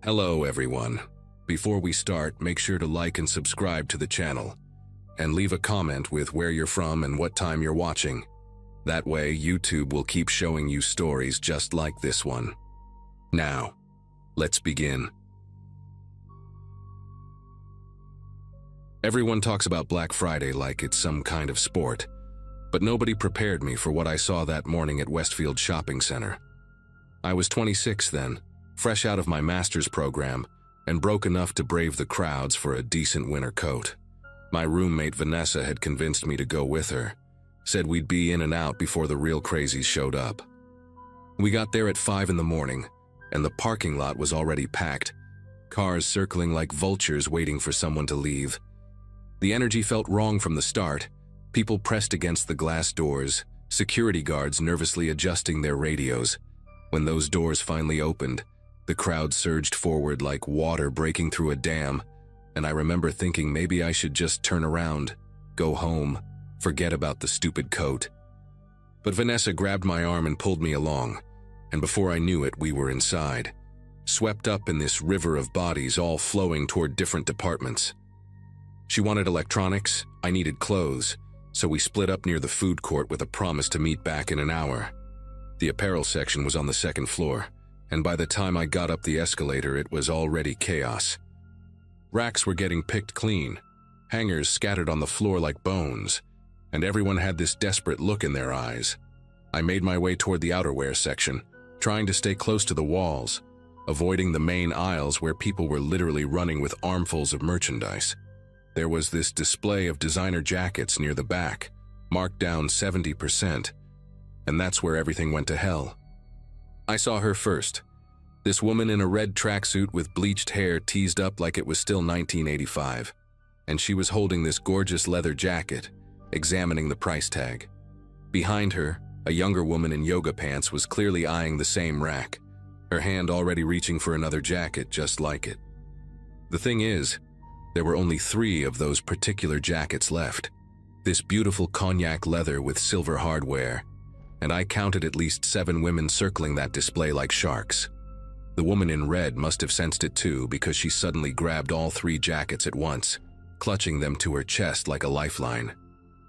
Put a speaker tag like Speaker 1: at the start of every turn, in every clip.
Speaker 1: Hello everyone. Before we start, make sure to like and subscribe to the channel, and leave a comment with where you're from and what time you're watching. That way, YouTube will keep showing you stories just like this one. Now, let's begin. Everyone talks about Black Friday like it's some kind of sport, but nobody prepared me for what I saw that morning at Westfield Shopping Center. I was 26 then, fresh out of my master's program, and broke enough to brave the crowds for a decent winter coat. My roommate Vanessa had convinced me to go with her, said we'd be in and out before the real crazies showed up. We got there at 5 in the morning, and the parking lot was already packed, cars circling like vultures waiting for someone to leave. The energy felt wrong from the start. People pressed against the glass doors, security guards nervously adjusting their radios. When those doors finally opened, the crowd surged forward like water breaking through a dam, and I remember thinking maybe I should just turn around, go home, forget about the stupid coat. But Vanessa grabbed my arm and pulled me along, and before I knew it, we were inside, swept up in this river of bodies all flowing toward different departments. She wanted electronics, I needed clothes, so we split up near the food court with a promise to meet back in an hour. The apparel section was on the second floor, and by the time I got up the escalator, it was already chaos. Racks were getting picked clean, hangers scattered on the floor like bones, and everyone had this desperate look in their eyes. I made my way toward the outerwear section, trying to stay close to the walls, avoiding the main aisles where people were literally running with armfuls of merchandise. There was this display of designer jackets near the back, marked down 70%, and that's where everything went to hell. I saw her first. This woman in a red tracksuit with bleached hair teased up like it was still 1985, and she was holding this gorgeous leather jacket, examining the price tag. Behind her, a younger woman in yoga pants was clearly eyeing the same rack, her hand already reaching for another jacket just like it. The thing is, there were only 3 of those particular jackets left. This beautiful cognac leather with silver hardware, and I counted at least 7 women circling that display like sharks. The woman in red must have sensed it too, because she suddenly grabbed all 3 jackets at once, clutching them to her chest like a lifeline.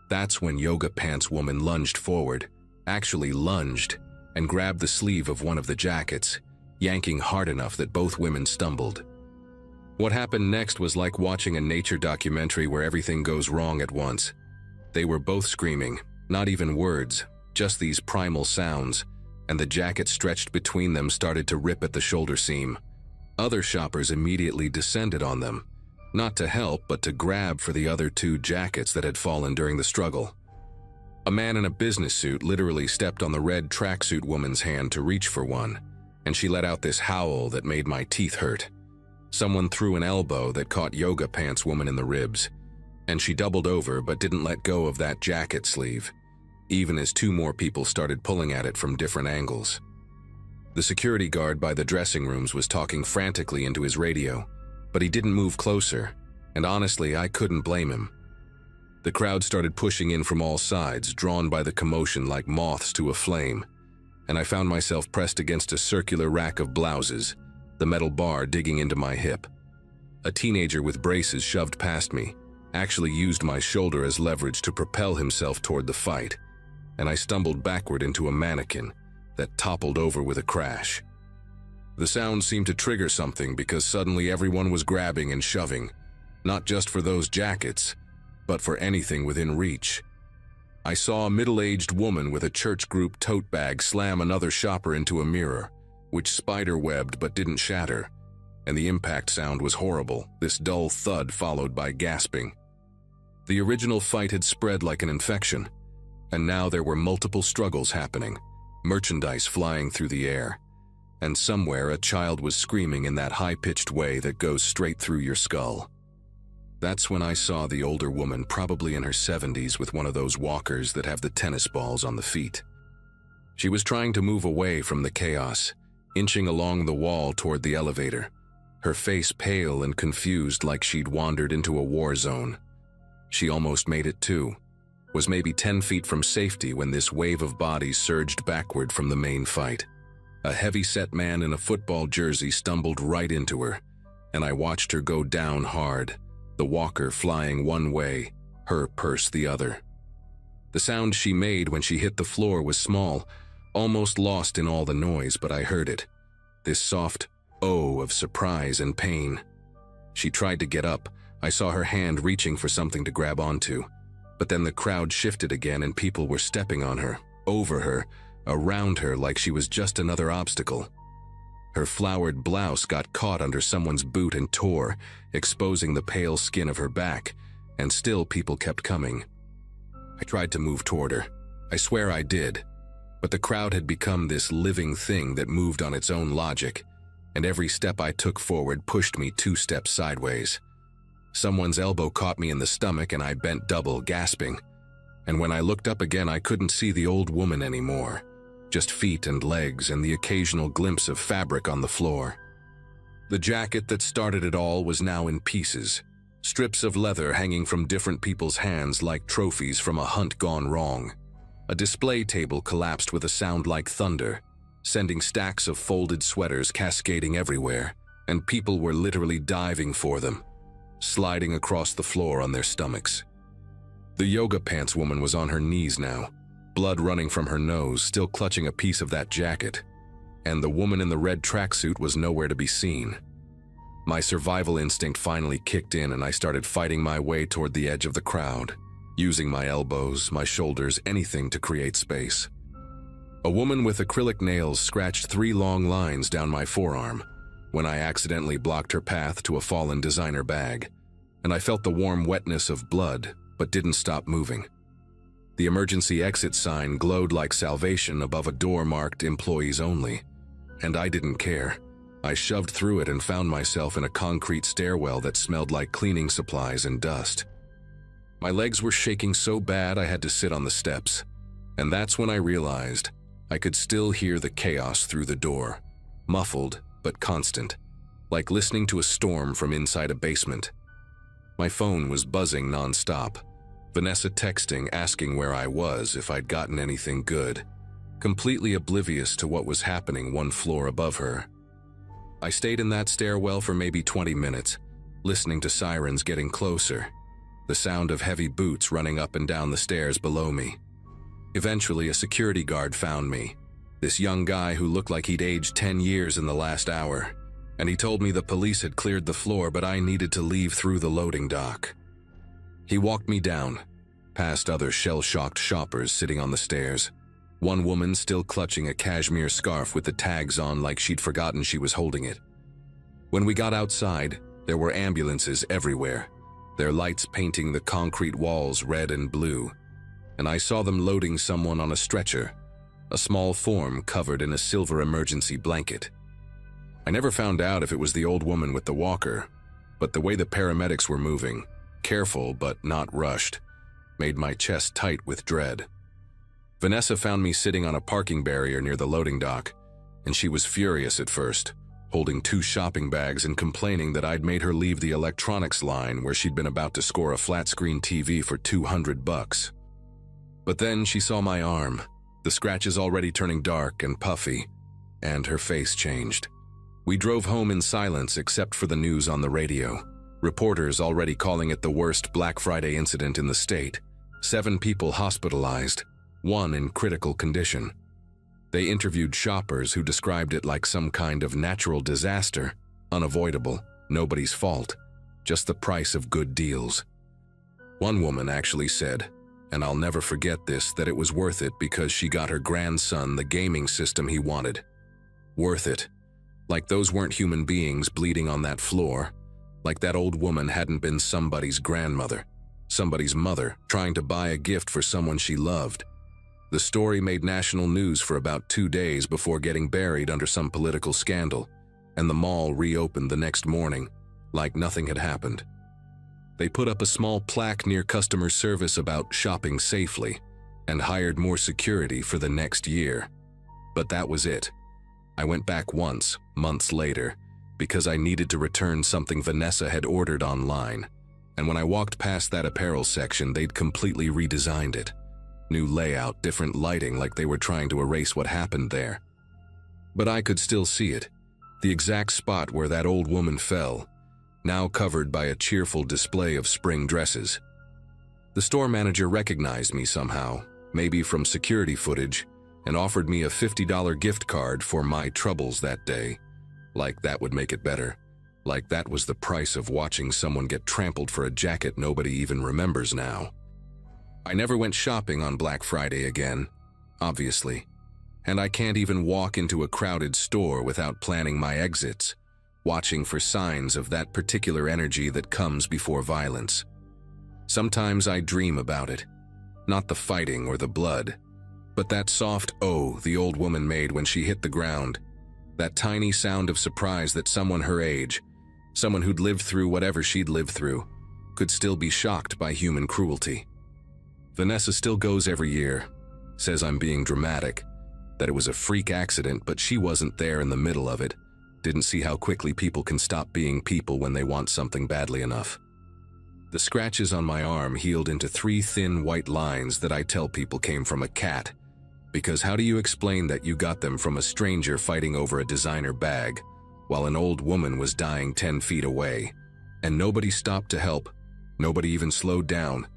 Speaker 1: That's when Yoga Pants Woman lunged forward, actually lunged, and grabbed the sleeve of one of the jackets, yanking hard enough that both women stumbled. What happened next was like watching a nature documentary where everything goes wrong at once. They were both screaming, not even words, just these primal sounds, and the jacket stretched between them started to rip at the shoulder seam. Other shoppers immediately descended on them, not to help but to grab for the other 2 jackets that had fallen during the struggle. A man in a business suit literally stepped on the red tracksuit woman's hand to reach for one, and she let out this howl that made my teeth hurt. Someone threw an elbow that caught Yoga Pants Woman in the ribs, and she doubled over but didn't let go of that jacket sleeve, even as 2 more people started pulling at it from different angles. The security guard by the dressing rooms was talking frantically into his radio, but he didn't move closer, and honestly, I couldn't blame him. The crowd started pushing in from all sides, drawn by the commotion like moths to a flame, and I found myself pressed against a circular rack of blouses, the metal bar digging into my hip. A teenager with braces shoved past me, actually used my shoulder as leverage to propel himself toward the fight, and I stumbled backward into a mannequin that toppled over with a crash. The sound seemed to trigger something because suddenly everyone was grabbing and shoving, not just for those jackets, but for anything within reach. I saw a middle-aged woman with a church group tote bag slam another shopper into a mirror, which spider-webbed but didn't shatter, and the impact sound was horrible, this dull thud followed by gasping. The original fight had spread like an infection, and now there were multiple struggles happening, merchandise flying through the air, and somewhere a child was screaming in that high-pitched way that goes straight through your skull. That's when I saw the older woman, probably in her 70s, with one of those walkers that have the tennis balls on the feet. She was trying to move away from the chaos, inching along the wall toward the elevator, her face pale and confused like she'd wandered into a war zone. She almost made it too, was maybe 10 feet from safety when this wave of bodies surged backward from the main fight. A heavy-set man in a football jersey stumbled right into her, and I watched her go down hard, the walker flying one way, her purse the other. The sound she made when she hit the floor was small, almost lost in all the noise, but I heard it. This soft oh of surprise and pain. She tried to get up. I saw her hand reaching for something to grab onto. But then the crowd shifted again and people were stepping on her, over her, around her like she was just another obstacle. Her flowered blouse got caught under someone's boot and tore, exposing the pale skin of her back, and still people kept coming. I tried to move toward her. I swear I did. But the crowd had become this living thing that moved on its own logic, and every step I took forward pushed me 2 steps sideways. Someone's elbow caught me in the stomach and I bent double, gasping. And when I looked up again, I couldn't see the old woman anymore. Just feet and legs and the occasional glimpse of fabric on the floor. The jacket that started it all was now in pieces. Strips of leather hanging from different people's hands like trophies from a hunt gone wrong. A display table collapsed with a sound like thunder, sending stacks of folded sweaters cascading everywhere, and people were literally diving for them, sliding across the floor on their stomachs. The yoga pants woman was on her knees now, blood running from her nose, still clutching a piece of that jacket, and the woman in the red tracksuit was nowhere to be seen. My survival instinct finally kicked in and I started fighting my way toward the edge of the crowd, using my elbows, my shoulders, anything to create space. A woman with acrylic nails scratched 3 long lines down my forearm when I accidentally blocked her path to a fallen designer bag, and I felt the warm wetness of blood, but didn't stop moving. The emergency exit sign glowed like salvation above a door marked "Employees Only," and I didn't care. I shoved through it and found myself in a concrete stairwell that smelled like cleaning supplies and dust. My legs were shaking so bad I had to sit on the steps, and that's when I realized I could still hear the chaos through the door, muffled but constant, like listening to a storm from inside a basement. My phone was buzzing nonstop, Vanessa texting asking where I was, if I'd gotten anything good, completely oblivious to what was happening 1 floor above her. I stayed in that stairwell for maybe 20 minutes, listening to sirens getting closer, the sound of heavy boots running up and down the stairs below me. Eventually, a security guard found me, this young guy who looked like he'd aged 10 years in the last hour, and he told me the police had cleared the floor but I needed to leave through the loading dock. He walked me down, past other shell-shocked shoppers sitting on the stairs, one woman still clutching a cashmere scarf with the tags on like she'd forgotten she was holding it. When we got outside, there were ambulances everywhere, their lights painting the concrete walls red and blue, and I saw them loading someone on a stretcher, a small form covered in a silver emergency blanket. I never found out if it was the old woman with the walker, but the way the paramedics were moving, careful but not rushed, made my chest tight with dread. Vanessa found me sitting on a parking barrier near the loading dock, and she was furious at first, holding 2 shopping bags and complaining that I'd made her leave the electronics line where she'd been about to score a flat-screen TV for $200. But then she saw my arm, the scratches already turning dark and puffy, and her face changed. We drove home in silence except for the news on the radio. Reporters already calling it the worst Black Friday incident in the state. 7 people hospitalized, 1 in critical condition. They interviewed shoppers who described it like some kind of natural disaster, unavoidable, nobody's fault, just the price of good deals. One woman actually said, and I'll never forget this, that it was worth it because she got her grandson the gaming system he wanted. Worth it. Like those weren't human beings bleeding on that floor. Like that old woman hadn't been somebody's grandmother, somebody's mother, trying to buy a gift for someone she loved. The story made national news for about 2 days before getting buried under some political scandal, and the mall reopened the next morning, like nothing had happened. They put up a small plaque near customer service about shopping safely, and hired more security for the next year. But that was it. I went back once, months later, because I needed to return something Vanessa had ordered online, and when I walked past that apparel section, they'd completely redesigned it. New layout, different lighting, like they were trying to erase what happened there. But I could still see it, the exact spot where that old woman fell, now covered by a cheerful display of spring dresses. The store manager recognized me somehow, maybe from security footage, and offered me a $50 gift card for my troubles that day. Like that would make it better. Like that was the price of watching someone get trampled for a jacket nobody even remembers now. I never went shopping on Black Friday again, obviously. And I can't even walk into a crowded store without planning my exits, watching for signs of that particular energy that comes before violence. Sometimes I dream about it. Not the fighting or the blood, but that soft "oh" the old woman made when she hit the ground. That tiny sound of surprise that someone her age, someone who'd lived through whatever she'd lived through, could still be shocked by human cruelty. Vanessa still goes every year, says I'm being dramatic, that it was a freak accident but she wasn't there in the middle of it, didn't see how quickly people can stop being people when they want something badly enough. The scratches on my arm healed into 3 thin white lines that I tell people came from a cat, because how do you explain that you got them from a stranger fighting over a designer bag, while an old woman was dying 10 feet away, and nobody stopped to help, nobody even slowed down,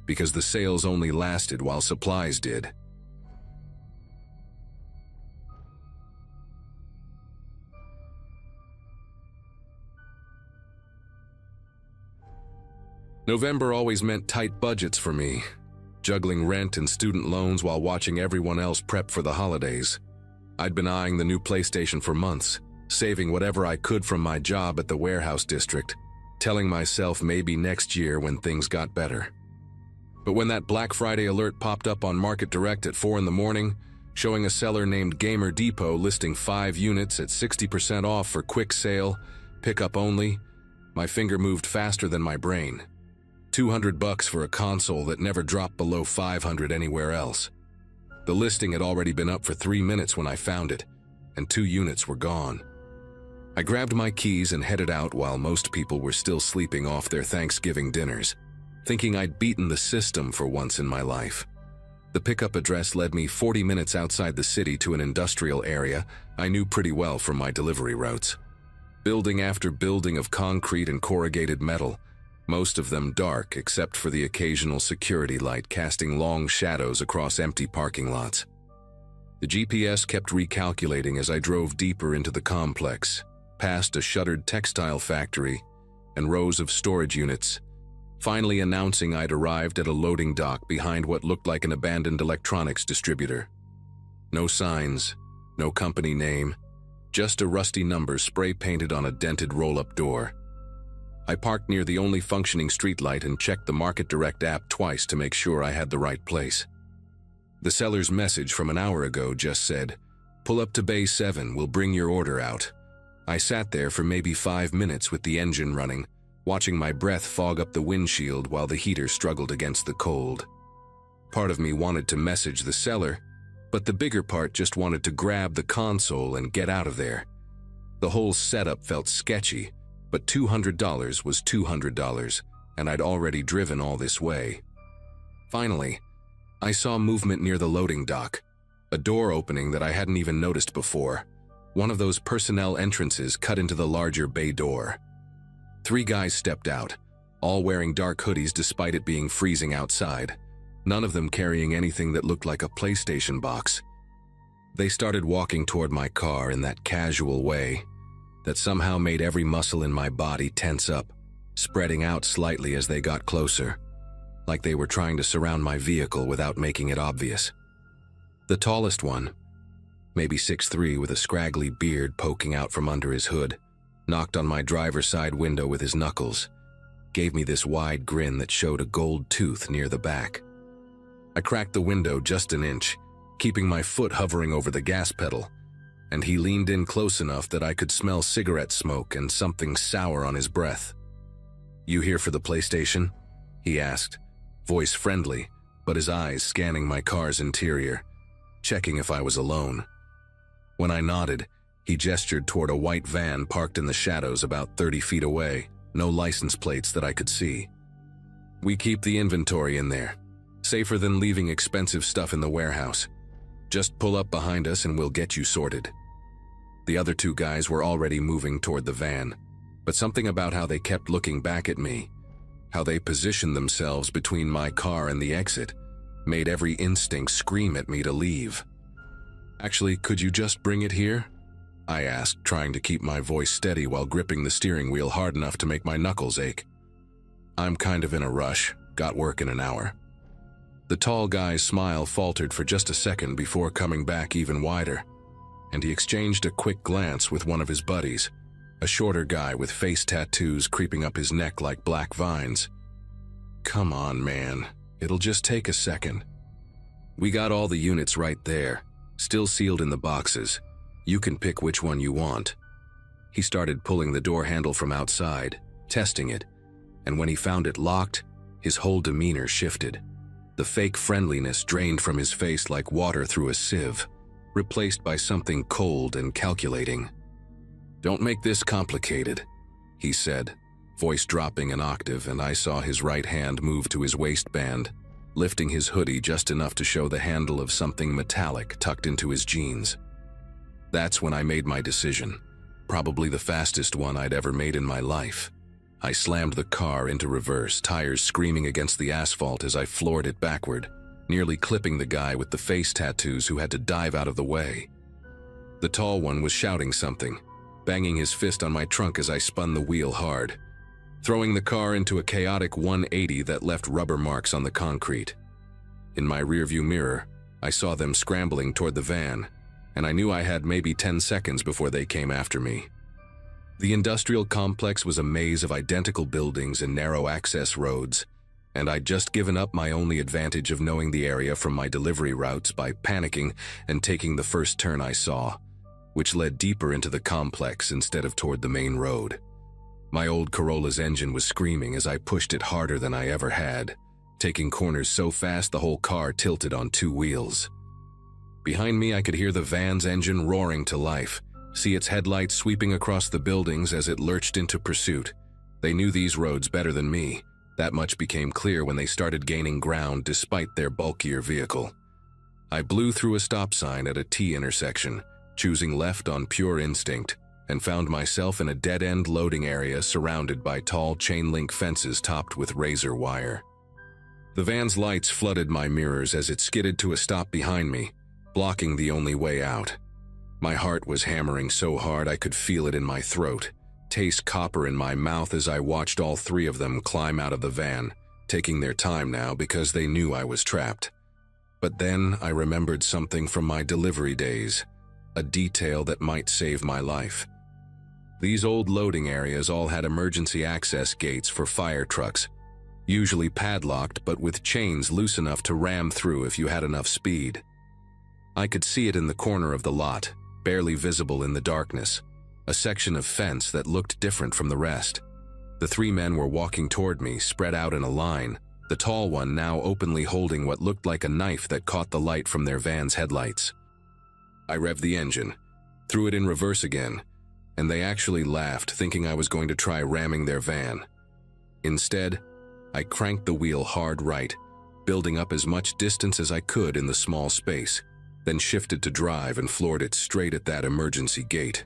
Speaker 1: because the sales only lasted while supplies did. November always meant tight budgets for me, juggling rent and student loans while watching everyone else prep for the holidays. I'd been eyeing the new PlayStation for months, saving whatever I could from my job at the warehouse district, telling myself maybe next year when things got better. But when that Black Friday alert popped up on Market Direct at 4 in the morning, showing a seller named Gamer Depot listing 5 units at 60% off for quick sale, pickup only, my finger moved faster than my brain. $200 for a console that never dropped below $500 anywhere else. The listing had already been up for 3 minutes when I found it, and 2 units were gone. I grabbed my keys and headed out while most people were still sleeping off their Thanksgiving dinners, thinking I'd beaten the system for once in my life. The pickup address led me 40 minutes outside the city to an industrial area I knew pretty well from my delivery routes. Building after building of concrete and corrugated metal, most of them dark except for the occasional security light casting long shadows across empty parking lots. The GPS kept recalculating as I drove deeper into the complex, past a shuttered textile factory and rows of storage units, finally announcing I'd arrived at a loading dock behind what looked like an abandoned electronics distributor. No signs, no company name, just a rusty number spray-painted on a dented roll-up door. I parked near the only functioning streetlight and checked the Market Direct app twice to make sure I had the right place. The seller's message from an hour ago just said, "Pull up to Bay 7, we'll bring your order out." I sat there for maybe 5 minutes with the engine running, watching my breath fog up the windshield while the heater struggled against the cold. Part of me wanted to message the seller, but the bigger part just wanted to grab the console and get out of there. The whole setup felt sketchy, but $200 was $200, and I'd already driven all this way. Finally, I saw movement near the loading dock, a door opening that I hadn't even noticed before, one of those personnel entrances cut into the larger bay door. 3 guys stepped out, all wearing dark hoodies despite it being freezing outside, none of them carrying anything that looked like a PlayStation box. They started walking toward my car in that casual way that somehow made every muscle in my body tense up, spreading out slightly as they got closer, like they were trying to surround my vehicle without making it obvious. The tallest one, maybe 6'3" with a scraggly beard poking out from under his hood, knocked on my driver's side window with his knuckles, gave me this wide grin that showed a gold tooth near the back. I cracked the window just an inch, keeping my foot hovering over the gas pedal, and he leaned in close enough that I could smell cigarette smoke and something sour on his breath. "You here for the PlayStation?" he asked, voice friendly, but his eyes scanning my car's interior, checking if I was alone. When I nodded, he gestured toward a white van parked in the shadows about 30 feet away, no license plates that I could see. "We keep the inventory in there, safer than leaving expensive stuff in the warehouse. Just pull up behind us and we'll get you sorted." The other two guys were already moving toward the van, but something about how they kept looking back at me, how they positioned themselves between my car and the exit, made every instinct scream at me to leave. "Actually, could you just bring it here?" I asked, trying to keep my voice steady while gripping the steering wheel hard enough to make my knuckles ache. "I'm kind of in a rush. Got work in an hour." The tall guy's smile faltered for just a second before coming back even wider, and he exchanged a quick glance with one of his buddies, a shorter guy with face tattoos creeping up his neck like black vines. "Come on, man. It'll just take a second. We got all the units right there, still sealed in the boxes. You can pick which one you want." He started pulling the door handle from outside, testing it, and when he found it locked, his whole demeanor shifted. The fake friendliness drained from his face like water through a sieve, replaced by something cold and calculating. "Don't make this complicated," he said, voice dropping an octave, and I saw his right hand move to his waistband, lifting his hoodie just enough to show the handle of something metallic tucked into his jeans. That's when I made my decision, probably the fastest one I'd ever made in my life. I slammed the car into reverse, tires screaming against the asphalt as I floored it backward, nearly clipping the guy with the face tattoos who had to dive out of the way. The tall one was shouting something, banging his fist on my trunk as I spun the wheel hard, throwing the car into a chaotic 180 that left rubber marks on the concrete. In my rearview mirror, I saw them scrambling toward the van, and I knew I had maybe 10 seconds before they came after me. The industrial complex was a maze of identical buildings and narrow access roads, and I'd just given up my only advantage of knowing the area from my delivery routes by panicking and taking the first turn I saw, which led deeper into the complex instead of toward the main road. My old Corolla's engine was screaming as I pushed it harder than I ever had, taking corners so fast the whole car tilted on two wheels. Behind me, I could hear the van's engine roaring to life, see its headlights sweeping across the buildings as it lurched into pursuit. They knew these roads better than me. That much became clear when they started gaining ground despite their bulkier vehicle. I blew through a stop sign at a T intersection, choosing left on pure instinct, and found myself in a dead-end loading area surrounded by tall chain-link fences topped with razor wire. The van's lights flooded my mirrors as it skidded to a stop behind me, blocking the only way out. My heart was hammering so hard I could feel it in my throat, taste copper in my mouth as I watched all three of them climb out of the van, taking their time now because they knew I was trapped. But then I remembered something from my delivery days, a detail that might save my life. These old loading areas all had emergency access gates for fire trucks, usually padlocked but with chains loose enough to ram through if you had enough speed. I could see it in the corner of the lot, barely visible in the darkness, a section of fence that looked different from the rest. The three men were walking toward me, spread out in a line, the tall one now openly holding what looked like a knife that caught the light from their van's headlights. I revved the engine, threw it in reverse again, and they actually laughed, thinking I was going to try ramming their van. Instead, I cranked the wheel hard right, building up as much distance as I could in the small space, then shifted to drive and floored it straight at that emergency gate.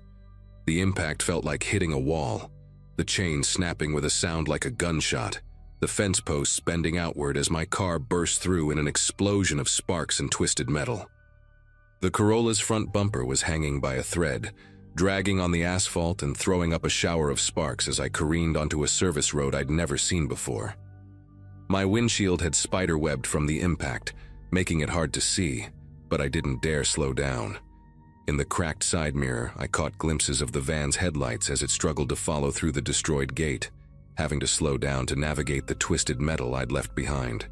Speaker 1: The impact felt like hitting a wall, the chain snapping with a sound like a gunshot, the fence posts bending outward as my car burst through in an explosion of sparks and twisted metal. The Corolla's front bumper was hanging by a thread, dragging on the asphalt and throwing up a shower of sparks as I careened onto a service road I'd never seen before. My windshield had spiderwebbed from the impact, making it hard to see, but I didn't dare slow down. In the cracked side mirror, I caught glimpses of the van's headlights as it struggled to follow through the destroyed gate, having to slow down to navigate the twisted metal I'd left behind.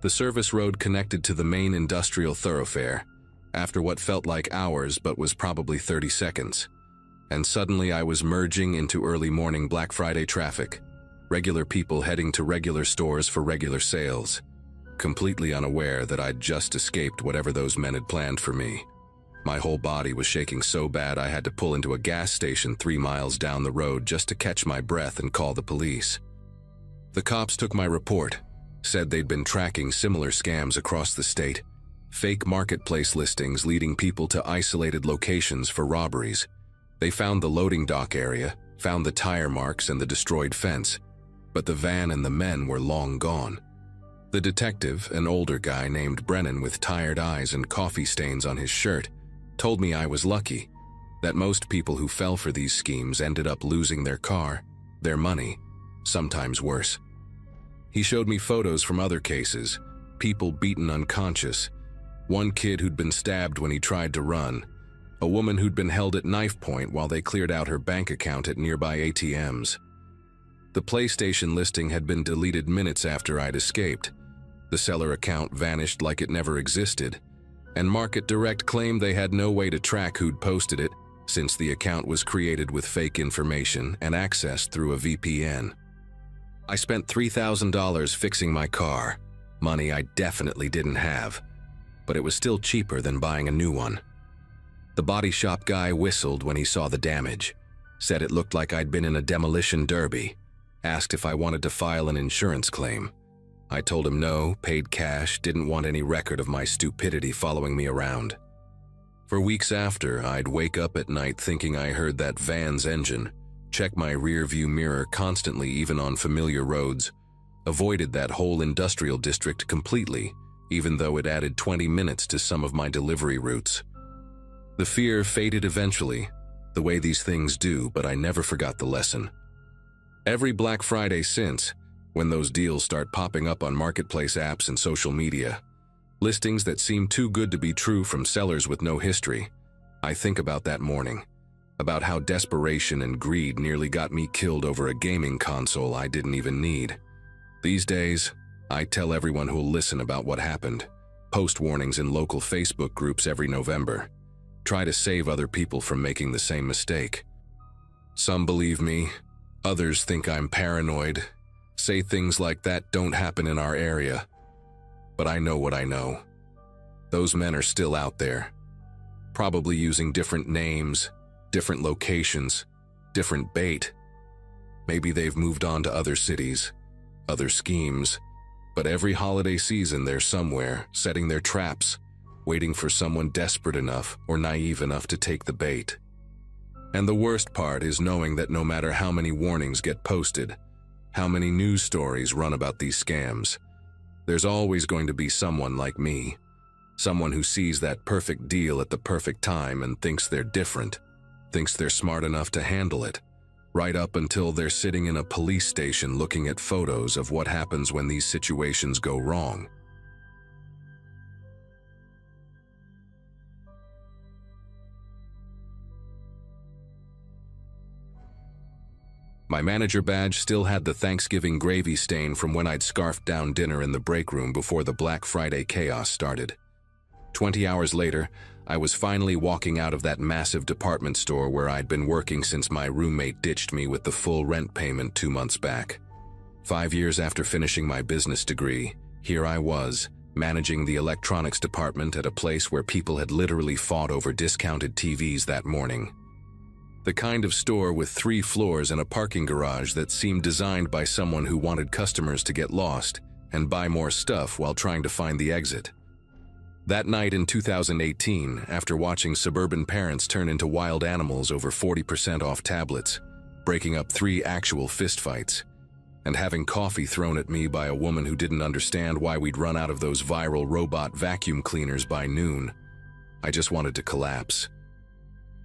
Speaker 1: The service road connected to the main industrial thoroughfare, after what felt like hours but was probably 30 seconds. And suddenly I was merging into early morning Black Friday traffic, regular people heading to regular stores for regular sales, completely unaware that I'd just escaped whatever those men had planned for me. My whole body was shaking so bad I had to pull into a gas station 3 miles down the road just to catch my breath and call the police. The cops took my report, said they'd been tracking similar scams across the state, Fake marketplace listings leading people to isolated locations for robberies. They found the loading dock area, found the tire marks and the destroyed fence, but the van and the men were long gone. The detective, an older guy named Brennan with tired eyes and coffee stains on his shirt, told me I was lucky, that most people who fell for these schemes ended up losing their car, their money, sometimes worse. He showed me photos from other cases, people beaten unconscious, one kid who'd been stabbed when he tried to run, a woman who'd been held at knife point while they cleared out her bank account at nearby ATMs. The PlayStation listing had been deleted minutes after I'd escaped. The seller account vanished like it never existed, and Market Direct claimed they had no way to track who'd posted it since the account was created with fake information and accessed through a VPN. I spent $3,000 fixing my car, money I definitely didn't have, but it was still cheaper than buying a new one. The body shop guy whistled when he saw the damage, said it looked like I'd been in a demolition derby, asked if I wanted to file an insurance claim. I told him no, paid cash, didn't want any record of my stupidity following me around. For weeks after, I'd wake up at night thinking I heard that van's engine, check my rear view mirror constantly even on familiar roads, avoided that whole industrial district completely, even though it added 20 minutes to some of my delivery routes. The fear faded eventually, the way these things do, but I never forgot the lesson. Every Black Friday since, when those deals start popping up on marketplace apps and social media, listings that seem too good to be true from sellers with no history, I think about that morning, about how desperation and greed nearly got me killed over a gaming console I didn't even need. These days, I tell everyone who'll listen about what happened, post warnings in local Facebook groups every November, try to save other people from making the same mistake. Some believe me, others think I'm paranoid, say things like that don't happen in our area. But I know what I know. Those men are still out there, probably using different names, different locations, different bait. Maybe they've moved on to other cities, other schemes, but every holiday season they're somewhere, setting their traps, waiting for someone desperate enough or naive enough to take the bait. And the worst part is knowing that no matter how many warnings get posted, how many news stories run about these scams, there's always going to be someone like me, someone who sees that perfect deal at the perfect time and thinks they're different, thinks they're smart enough to handle it, right up until they're sitting in a police station looking at photos of what happens when these situations go wrong. My manager badge still had the Thanksgiving gravy stain from when I'd scarfed down dinner in the break room before the Black Friday chaos started. 20 hours later, I was finally walking out of that massive department store where I'd been working since my roommate ditched me with the full rent payment 2 months back. 5 years after finishing my business degree, here I was, managing the electronics department at a place where people had literally fought over discounted TVs that morning. The kind of store with 3 floors and a parking garage that seemed designed by someone who wanted customers to get lost and buy more stuff while trying to find the exit. That night in 2018, after watching suburban parents turn into wild animals over 40% off tablets, breaking up 3 actual fistfights, and having coffee thrown at me by a woman who didn't understand why we'd run out of those viral robot vacuum cleaners by noon, I just wanted to collapse.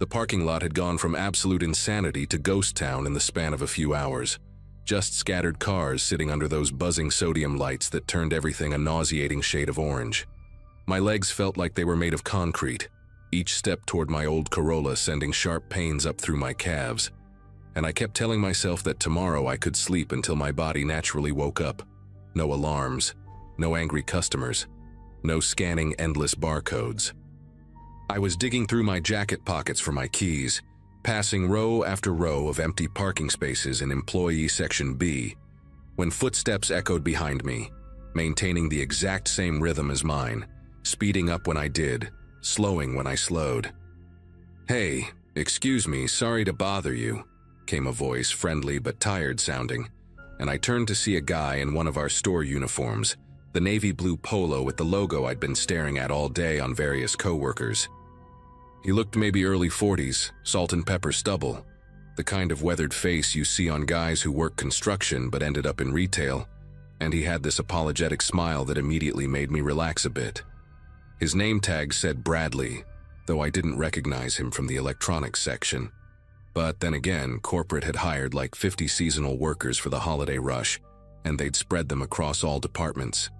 Speaker 1: The parking lot had gone from absolute insanity to ghost town in the span of a few hours. Just scattered cars sitting under those buzzing sodium lights that turned everything a nauseating shade of orange. My legs felt like they were made of concrete, each step toward my old Corolla sending sharp pains up through my calves. And I kept telling myself that tomorrow I could sleep until my body naturally woke up. No alarms, no angry customers, no scanning endless barcodes. I was digging through my jacket pockets for my keys, passing row after row of empty parking spaces in Employee Section B, when footsteps echoed behind me, maintaining the exact same rhythm as mine, speeding up when I did, slowing when I slowed. "Hey, excuse me, sorry to bother you," came a voice, friendly but tired sounding, and I turned to see a guy in one of our store uniforms, the navy blue polo with the logo I'd been staring at all day on various coworkers. He looked maybe early 40s, salt and pepper stubble, the kind of weathered face you see on guys who work construction but ended up in retail, and he had this apologetic smile that immediately made me relax a bit. His name tag said Bradley, though I didn't recognize him from the electronics section. But then again, corporate had hired like 50 seasonal workers for the holiday rush, and they'd spread them across all departments.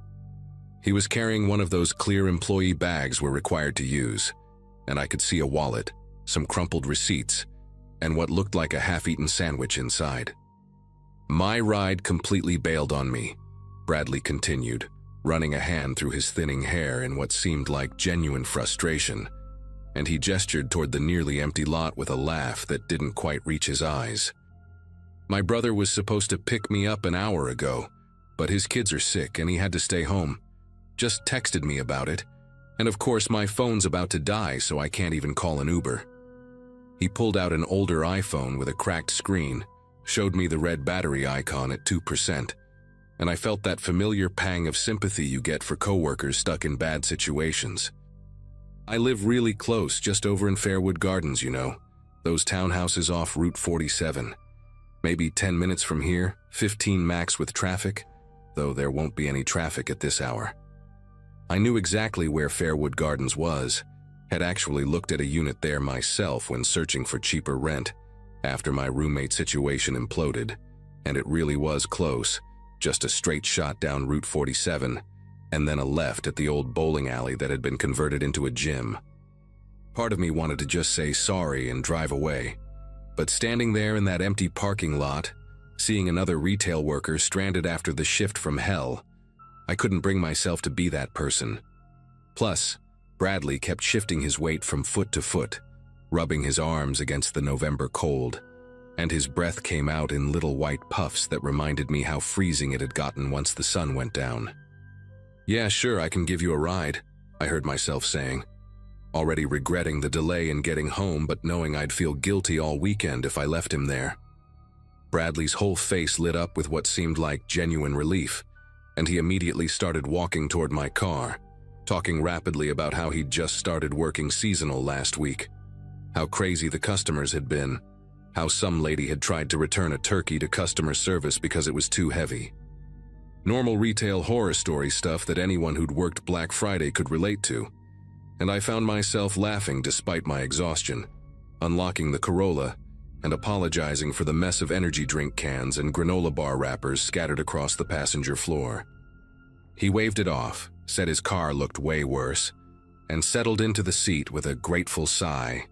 Speaker 1: He was carrying one of those clear employee bags we're required to use, and I could see a wallet, some crumpled receipts, and what looked like a half-eaten sandwich inside. "My ride completely bailed on me," Bradley continued, running a hand through his thinning hair in what seemed like genuine frustration, and he gestured toward the nearly empty lot with a laugh that didn't quite reach his eyes. "My brother was supposed to pick me up an hour ago, but his kids are sick and he had to stay home. Just texted me about it, and of course my phone's about to die, so I can't even call an Uber." He pulled out an older iPhone with a cracked screen, showed me the red battery icon at 2%, and I felt that familiar pang of sympathy you get for coworkers stuck in bad situations. "I live really close, just over in Fairwood Gardens, you know, those townhouses off Route 47. Maybe 10 minutes from here, 15 max with traffic, though there won't be any traffic at this hour." I knew exactly where Fairwood Gardens was, had actually looked at a unit there myself when searching for cheaper rent after my roommate situation imploded, and it really was close, just a straight shot down Route 47, and then a left at the old bowling alley that had been converted into a gym. Part of me wanted to just say sorry and drive away, but standing there in that empty parking lot, seeing another retail worker stranded after the shift from hell, I couldn't bring myself to be that person. Plus, Bradley kept shifting his weight from foot to foot, rubbing his arms against the November cold, and his breath came out in little white puffs that reminded me how freezing it had gotten once the sun went down. "Yeah, sure, I can give you a ride," I heard myself saying, already regretting the delay in getting home but knowing I'd feel guilty all weekend if I left him there. Bradley's whole face lit up with what seemed like genuine relief, and he immediately started walking toward my car, talking rapidly about how he'd just started working seasonal last week, how crazy the customers had been, how some lady had tried to return a turkey to customer service because it was too heavy. Normal retail horror story stuff that anyone who'd worked Black Friday could relate to, and I found myself laughing despite my exhaustion, unlocking the Corolla and apologizing for the mess of energy drink cans and granola bar wrappers scattered across the passenger floor. He waved it off, said his car looked way worse, and settled into the seat with a grateful sigh,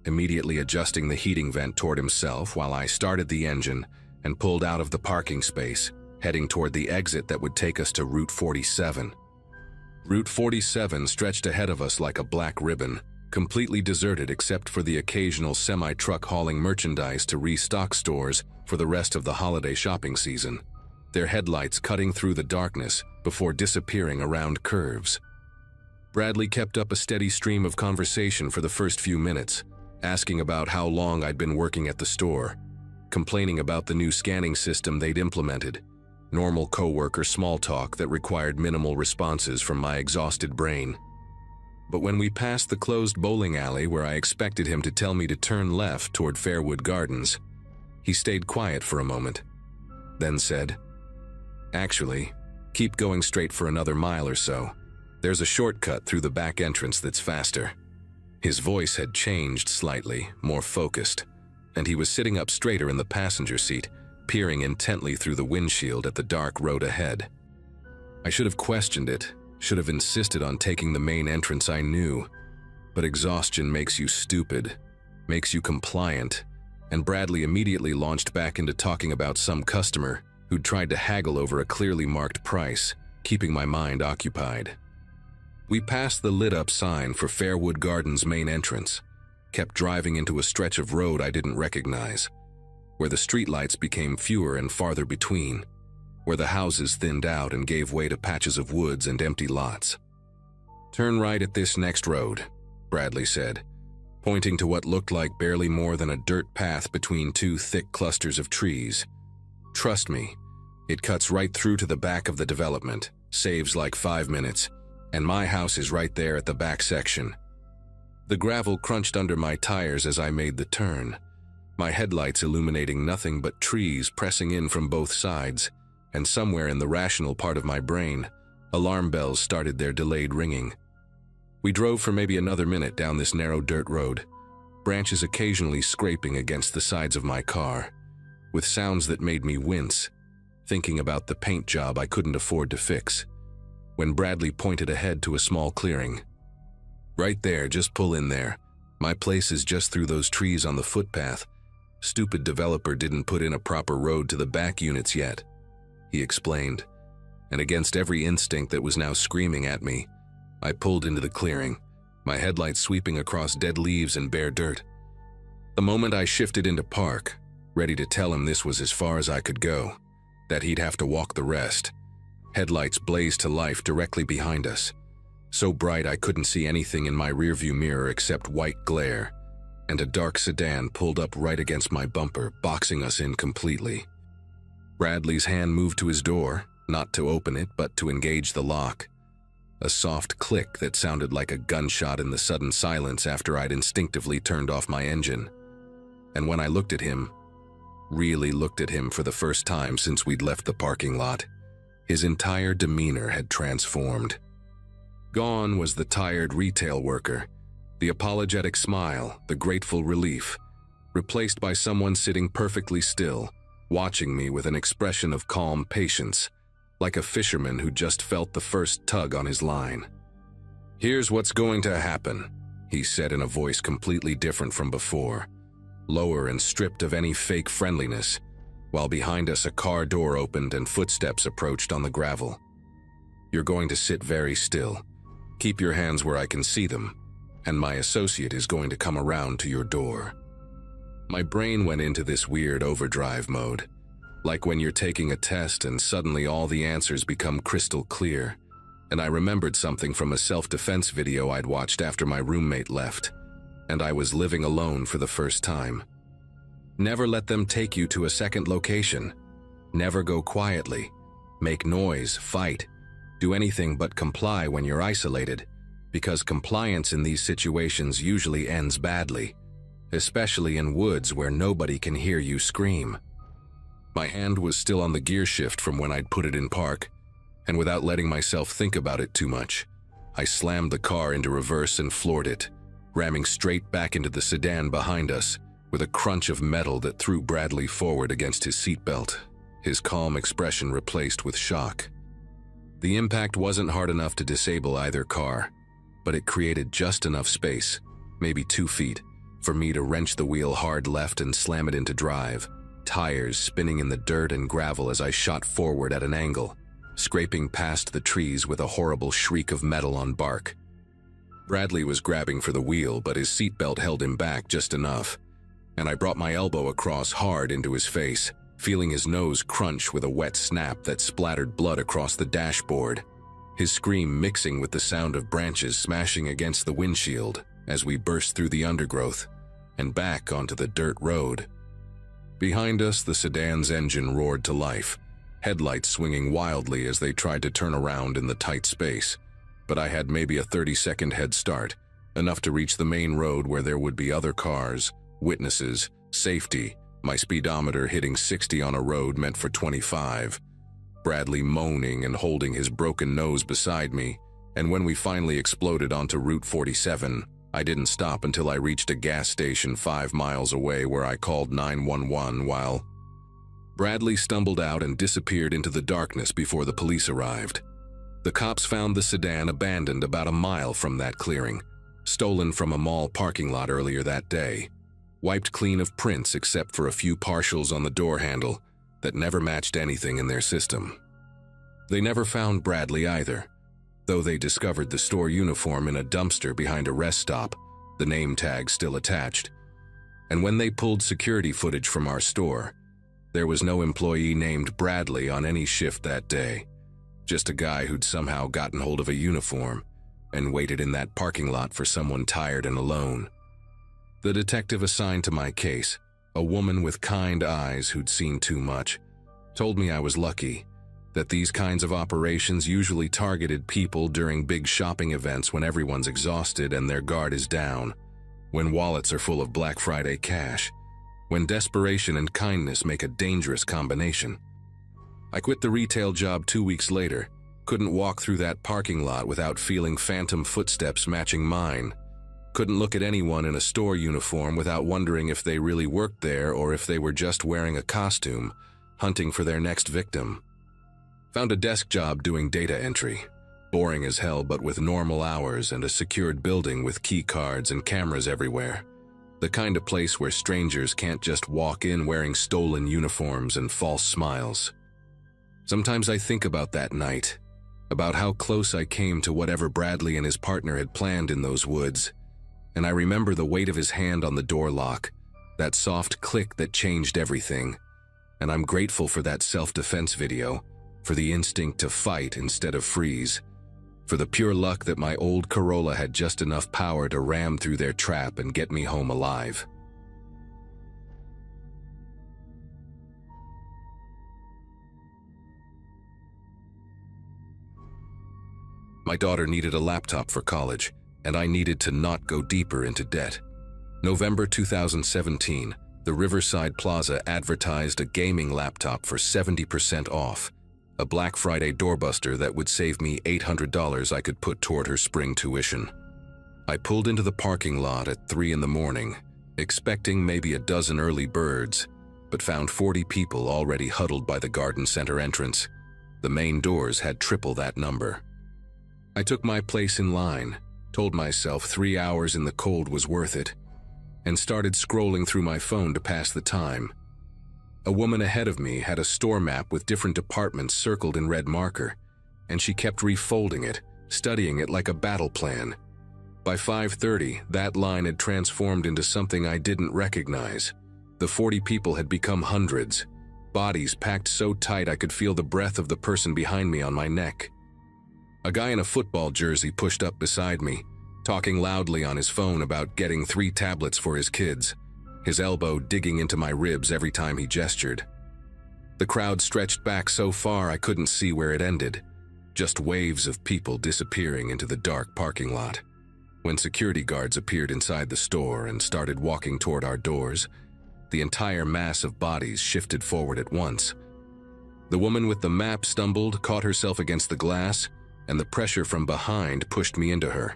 Speaker 1: immediately adjusting the heating vent toward himself while I started the engine and pulled out of the parking space, heading toward the exit that would take us to Route 47. Route 47 stretched ahead of us like a black ribbon, completely deserted except for the occasional semi-truck hauling merchandise to restock stores for the rest of the holiday shopping season, their headlights cutting through the darkness before disappearing around curves. Bradley kept up a steady stream of conversation for the first few minutes, asking about how long I'd been working at the store, complaining about the new scanning system they'd implemented, normal coworker small talk that required minimal responses from my exhausted brain. But when we passed the closed bowling alley where I expected him to tell me to turn left toward Fairwood Gardens, he stayed quiet for a moment, then said, "Actually, keep going straight for another mile or so. There's a shortcut through the back entrance that's faster." His voice had changed slightly, more focused, and he was sitting up straighter in the passenger seat, peering intently through the windshield at the dark road ahead. I should have questioned it, should have insisted on taking the main entrance I knew, but exhaustion makes you stupid, makes you compliant, and Bradley immediately launched back into talking about some customer who'd tried to haggle over a clearly marked price, keeping my mind occupied. We passed the lit-up sign for Fairwood Gardens' main entrance, kept driving into a stretch of road I didn't recognize, where the streetlights became fewer and farther between, where the houses thinned out and gave way to patches of woods and empty lots. "Turn right at this next road," Bradley said, pointing to what looked like barely more than a dirt path between two thick clusters of trees. "Trust me, it cuts right through to the back of the development, Saves like 5 minutes, and my house is right there at the back section. The gravel crunched under my tires as I made the turn, my headlights illuminating nothing but trees pressing in from both sides, and somewhere in the rational part of my brain, alarm bells started their delayed ringing. We drove for maybe another minute down this narrow dirt road, branches occasionally scraping against the sides of my car, with sounds that made me wince, thinking about the paint job I couldn't afford to fix, when Bradley pointed ahead to a small clearing. "Right there, just pull in there. My place is just through those trees on the footpath. Stupid developer didn't put in a proper road to the back units yet," he explained, and against every instinct that was now screaming at me, I pulled into the clearing, my headlights sweeping across dead leaves and bare dirt. The moment I shifted into park, ready to tell him this was as far as I could go, that he'd have to walk the rest, headlights blazed to life directly behind us, so bright I couldn't see anything in my rearview mirror except white glare, and a dark sedan pulled up right against my bumper, boxing us in completely. Bradley's hand moved to his door, not to open it, but to engage the lock. A soft click that sounded like a gunshot in the sudden silence after I'd instinctively turned off my engine. And when I looked at him, really looked at him for the first time since we'd left the parking lot, his entire demeanor had transformed. Gone was the tired retail worker, the apologetic smile, the grateful relief, replaced by someone sitting perfectly still, watching me with an expression of calm patience, like a fisherman who just felt the first tug on his line. "Here's what's going to happen," he said in a voice completely different from before, lower and stripped of any fake friendliness, while behind us a car door opened and footsteps approached on the gravel. "You're going to sit very still. Keep your hands where I can see them, and my associate is going to come around to your door." My brain went into this weird overdrive mode, like when you're taking a test and suddenly all the answers become crystal clear, and I remembered something from a self-defense video I'd watched after my roommate left, and I was living alone for the first time. Never let them take you to a second location. Never go quietly. Make noise, fight, do anything but comply when you're isolated, because compliance in these situations usually ends badly, especially in woods where nobody can hear you scream. My hand was still on the gear shift from when I'd put it in park, and without letting myself think about it too much, I slammed the car into reverse and floored it, ramming straight back into the sedan behind us with a crunch of metal that threw Bradley forward against his seatbelt, his calm expression replaced with shock. The impact wasn't hard enough to disable either car, but it created just enough space, maybe 2 feet, for me to wrench the wheel hard left and slam it into drive, tires spinning in the dirt and gravel as I shot forward at an angle, scraping past the trees with a horrible shriek of metal on bark. Bradley was grabbing for the wheel, but his seatbelt held him back just enough, and I brought my elbow across hard into his face, feeling his nose crunch with a wet snap that splattered blood across the dashboard, his scream mixing with the sound of branches smashing against the windshield as we burst through the undergrowth and back onto the dirt road. Behind us, the sedan's engine roared to life, headlights swinging wildly as they tried to turn around in the tight space, but I had maybe a 30-second head start, enough to reach the main road where there would be other cars, witnesses, safety, my speedometer hitting 60 on a road meant for 25, Bradley moaning and holding his broken nose beside me, and when we finally exploded onto Route 47, I didn't stop until I reached a gas station 5 miles away where I called 911 while Bradley stumbled out and disappeared into the darkness before the police arrived. The cops found the sedan abandoned about a mile from that clearing, stolen from a mall parking lot earlier that day, wiped clean of prints except for a few partials on the door handle that never matched anything in their system. They never found Bradley either, though they discovered the store uniform in a dumpster behind a rest stop, the name tag still attached. And when they pulled security footage from our store, there was no employee named Bradley on any shift that day, just a guy who'd somehow gotten hold of a uniform and waited in that parking lot for someone tired and alone. The detective assigned to my case, a woman with kind eyes who'd seen too much, told me I was lucky, that these kinds of operations usually targeted people during big shopping events when everyone's exhausted and their guard is down, when wallets are full of Black Friday cash, when desperation and kindness make a dangerous combination. I quit the retail job 2 weeks later, couldn't walk through that parking lot without feeling phantom footsteps matching mine, couldn't look at anyone in a store uniform without wondering if they really worked there or if they were just wearing a costume, hunting for their next victim. Found a desk job doing data entry, boring as hell but with normal hours and a secured building with key cards and cameras everywhere. The kind of place where strangers can't just walk in wearing stolen uniforms and false smiles. Sometimes I think about that night, about how close I came to whatever Bradley and his partner had planned in those woods, and I remember the weight of his hand on the door lock, that soft click that changed everything, and I'm grateful for that self-defense video, for the instinct to fight instead of freeze, for the pure luck that my old Corolla had just enough power to ram through their trap and get me home alive. My daughter needed a laptop for college, and I needed to not go deeper into debt. November 2017, the Riverside Plaza advertised a gaming laptop for 70% off, a Black Friday doorbuster that would save me $800 I could put toward her spring tuition. I pulled into the parking lot at 3 in the morning, expecting maybe a dozen early birds, but found 40 people already huddled by the garden center entrance. The main doors had triple that number. I took my place in line, told myself 3 hours in the cold was worth it, and started scrolling through my phone to pass the time. A woman ahead of me had a store map with different departments circled in red marker, and she kept refolding it, studying it like a battle plan. By 5:30, that line had transformed into something I didn't recognize. The 40 people had become hundreds, bodies packed so tight I could feel the breath of the person behind me on my neck. A guy in a football jersey pushed up beside me, talking loudly on his phone about getting 3 tablets for his kids, his elbow digging into my ribs every time he gestured. The crowd stretched back so far I couldn't see where it ended, just waves of people disappearing into the dark parking lot. When security guards appeared inside the store and started walking toward our doors, the entire mass of bodies shifted forward at once. The woman with the map stumbled, caught herself against the glass, and the pressure from behind pushed me into her.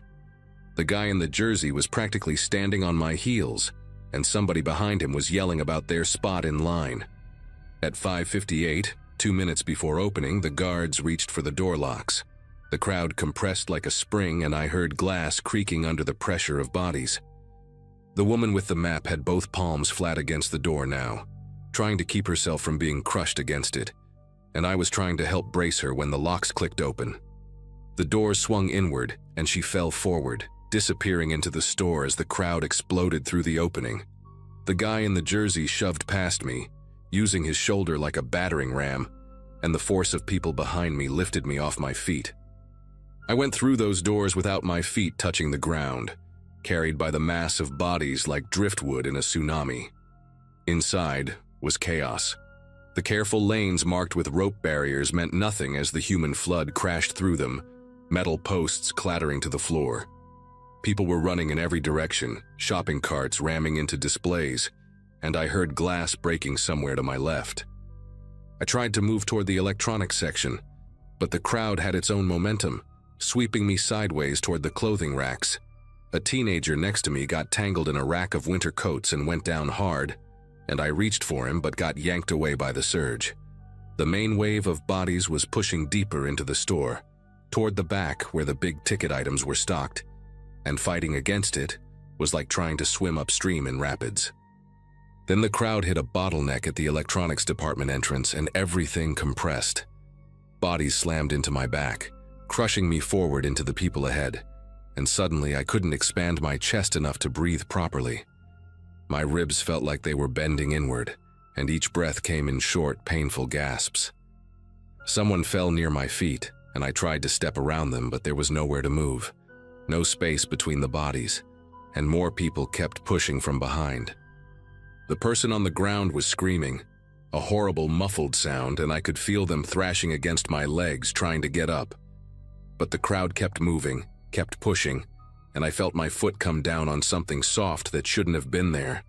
Speaker 1: The guy in the jersey was practically standing on my heels, and somebody behind him was yelling about their spot in line. At 5:58, 2 minutes before opening, the guards reached for the door locks. The crowd compressed like a spring, and I heard glass creaking under the pressure of bodies. The woman with the map had both palms flat against the door now, trying to keep herself from being crushed against it, and I was trying to help brace her when the locks clicked open. The doors swung inward, and she fell forward, disappearing into the store as the crowd exploded through the opening. The guy in the jersey shoved past me, using his shoulder like a battering ram, and the force of people behind me lifted me off my feet. I went through those doors without my feet touching the ground, carried by the mass of bodies like driftwood in a tsunami. Inside was chaos. The careful lanes marked with rope barriers meant nothing as the human flood crashed through them, metal posts clattering to the floor. People were running in every direction, shopping carts ramming into displays, and I heard glass breaking somewhere to my left. I tried to move toward the electronics section, but the crowd had its own momentum, sweeping me sideways toward the clothing racks. A teenager next to me got tangled in a rack of winter coats and went down hard, and I reached for him but got yanked away by the surge. The main wave of bodies was pushing deeper into the store, toward the back where the big-ticket items were stocked, and fighting against it was like trying to swim upstream in rapids. Then the crowd hit a bottleneck at the electronics department entrance and everything compressed. Bodies slammed into my back, crushing me forward into the people ahead, and suddenly I couldn't expand my chest enough to breathe properly. My ribs felt like they were bending inward, and each breath came in short, painful gasps. Someone fell near my feet, and I tried to step around them, but there was nowhere to move. No space between the bodies, and more people kept pushing from behind. The person on the ground was screaming, a horrible muffled sound, and I could feel them thrashing against my legs trying to get up. But the crowd kept moving, kept pushing, and I felt my foot come down on something soft that shouldn't have been there.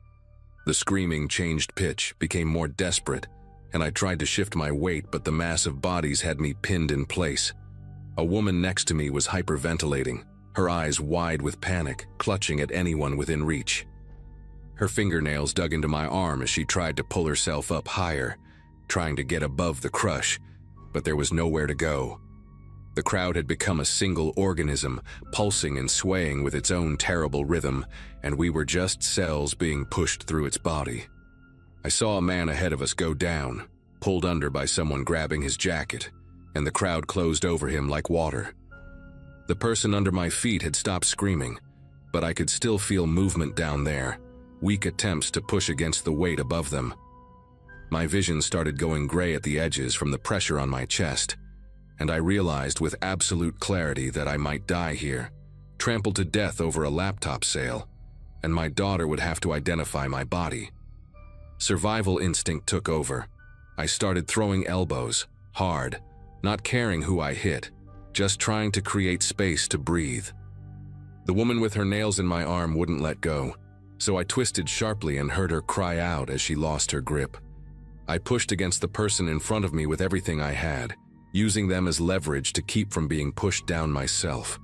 Speaker 1: The screaming changed pitch, became more desperate, and I tried to shift my weight, but the mass of bodies had me pinned in place. A woman next to me was hyperventilating, her eyes wide with panic, clutching at anyone within reach. Her fingernails dug into my arm as she tried to pull herself up higher, trying to get above the crush, but there was nowhere to go. The crowd had become a single organism, pulsing and swaying with its own terrible rhythm, and we were just cells being pushed through its body. I saw a man ahead of us go down, pulled under by someone grabbing his jacket, and the crowd closed over him like water. The person under my feet had stopped screaming, but I could still feel movement down there, weak attempts to push against the weight above them. My vision started going gray at the edges from the pressure on my chest, and I realized with absolute clarity that I might die here, trampled to death over a laptop sale, and my daughter would have to identify my body. Survival instinct took over. I started throwing elbows, hard, not caring who I hit, just trying to create space to breathe. The woman with her nails in my arm wouldn't let go, so I twisted sharply and heard her cry out as she lost her grip. I pushed against the person in front of me with everything I had, using them as leverage to keep from being pushed down myself.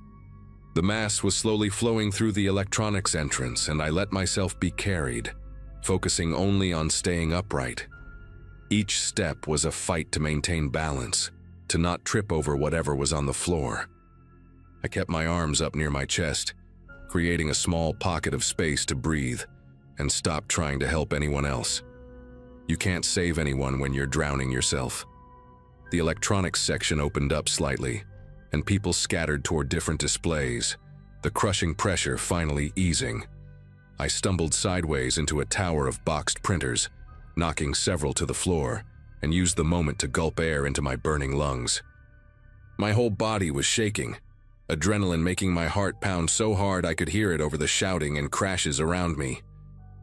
Speaker 1: The mass was slowly flowing through the electronics entrance, and I let myself be carried, focusing only on staying upright. Each step was a fight to maintain balance, to not trip over whatever was on the floor. I kept my arms up near my chest, creating a small pocket of space to breathe, and stopped trying to help anyone else. You can't save anyone when you're drowning yourself. The electronics section opened up slightly, and people scattered toward different displays, the crushing pressure finally easing. I stumbled sideways into a tower of boxed printers, knocking several to the floor, and used the moment to gulp air into my burning lungs. My whole body was shaking, adrenaline making my heart pound so hard I could hear it over the shouting and crashes around me.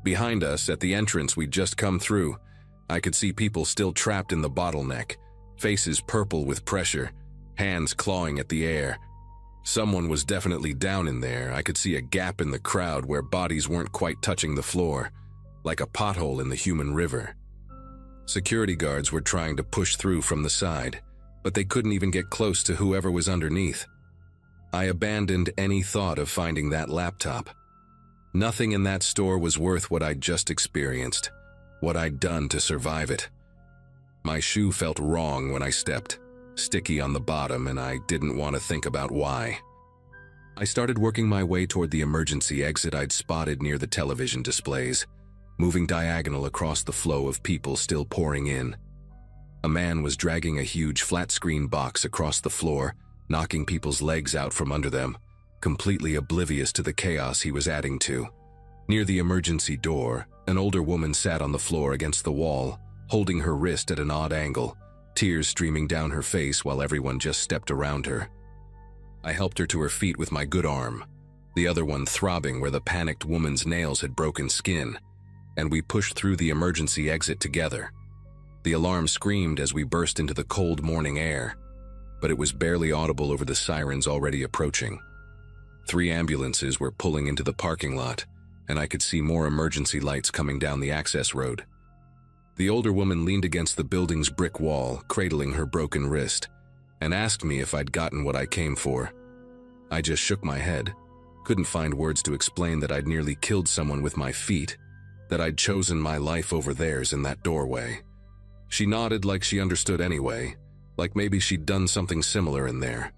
Speaker 1: Behind us, at the entrance we'd just come through, I could see people still trapped in the bottleneck, faces purple with pressure, hands clawing at the air. Someone was definitely down in there. I could see a gap in the crowd where bodies weren't quite touching the floor, like a pothole in the human river. Security guards were trying to push through from the side, but they couldn't even get close to whoever was underneath. I abandoned any thought of finding that laptop. Nothing in that store was worth what I'd just experienced, what I'd done to survive it. My shoe felt wrong when I stepped, sticky on the bottom, and I didn't want to think about why. I started working my way toward the emergency exit I'd spotted near the television displays, moving diagonal across the flow of people still pouring in. A man was dragging a huge flat-screen box across the floor, knocking people's legs out from under them, completely oblivious to the chaos he was adding to. Near the emergency door, an older woman sat on the floor against the wall, holding her wrist at an odd angle, tears streaming down her face while everyone just stepped around her. I helped her to her feet with my good arm, the other one throbbing where the panicked woman's nails had broken skin, and we pushed through the emergency exit together. The alarm screamed as we burst into the cold morning air, but it was barely audible over the sirens already approaching. 3 ambulances were pulling into the parking lot, and I could see more emergency lights coming down the access road. The older woman leaned against the building's brick wall, cradling her broken wrist, and asked me if I'd gotten what I came for. I just shook my head, couldn't find words to explain that I'd nearly killed someone with my feet, that I'd chosen my life over theirs in that doorway. She nodded like she understood anyway, like maybe she'd done something similar in there.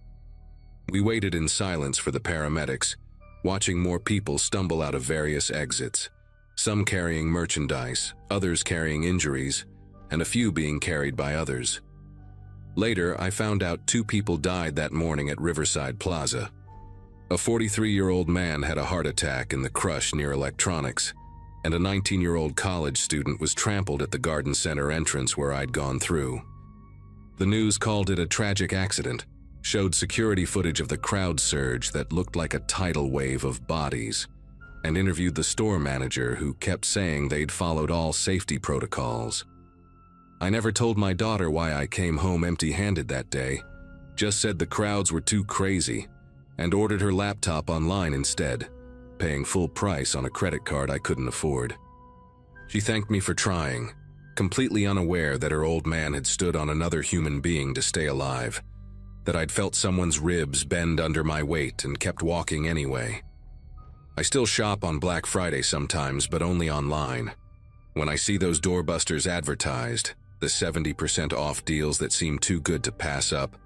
Speaker 1: We waited in silence for the paramedics, watching more people stumble out of various exits, some carrying merchandise, others carrying injuries, and a few being carried by others. Later, I found out 2 people died that morning at Riverside Plaza. A 43-year-old man had a heart attack in the crush near electronics, and a 19-year-old college student was trampled at the garden center entrance where I'd gone through. The news called it a tragic accident, showed security footage of the crowd surge that looked like a tidal wave of bodies, and interviewed the store manager who kept saying they'd followed all safety protocols. I never told my daughter why I came home empty-handed that day, just said the crowds were too crazy, and ordered her laptop online instead, paying full price on a credit card I couldn't afford. She thanked me for trying, completely unaware that her old man had stood on another human being to stay alive, that I'd felt someone's ribs bend under my weight and kept walking anyway. I still shop on Black Friday sometimes, but only online. When I see those doorbusters advertised, the 70% off deals that seem too good to pass up,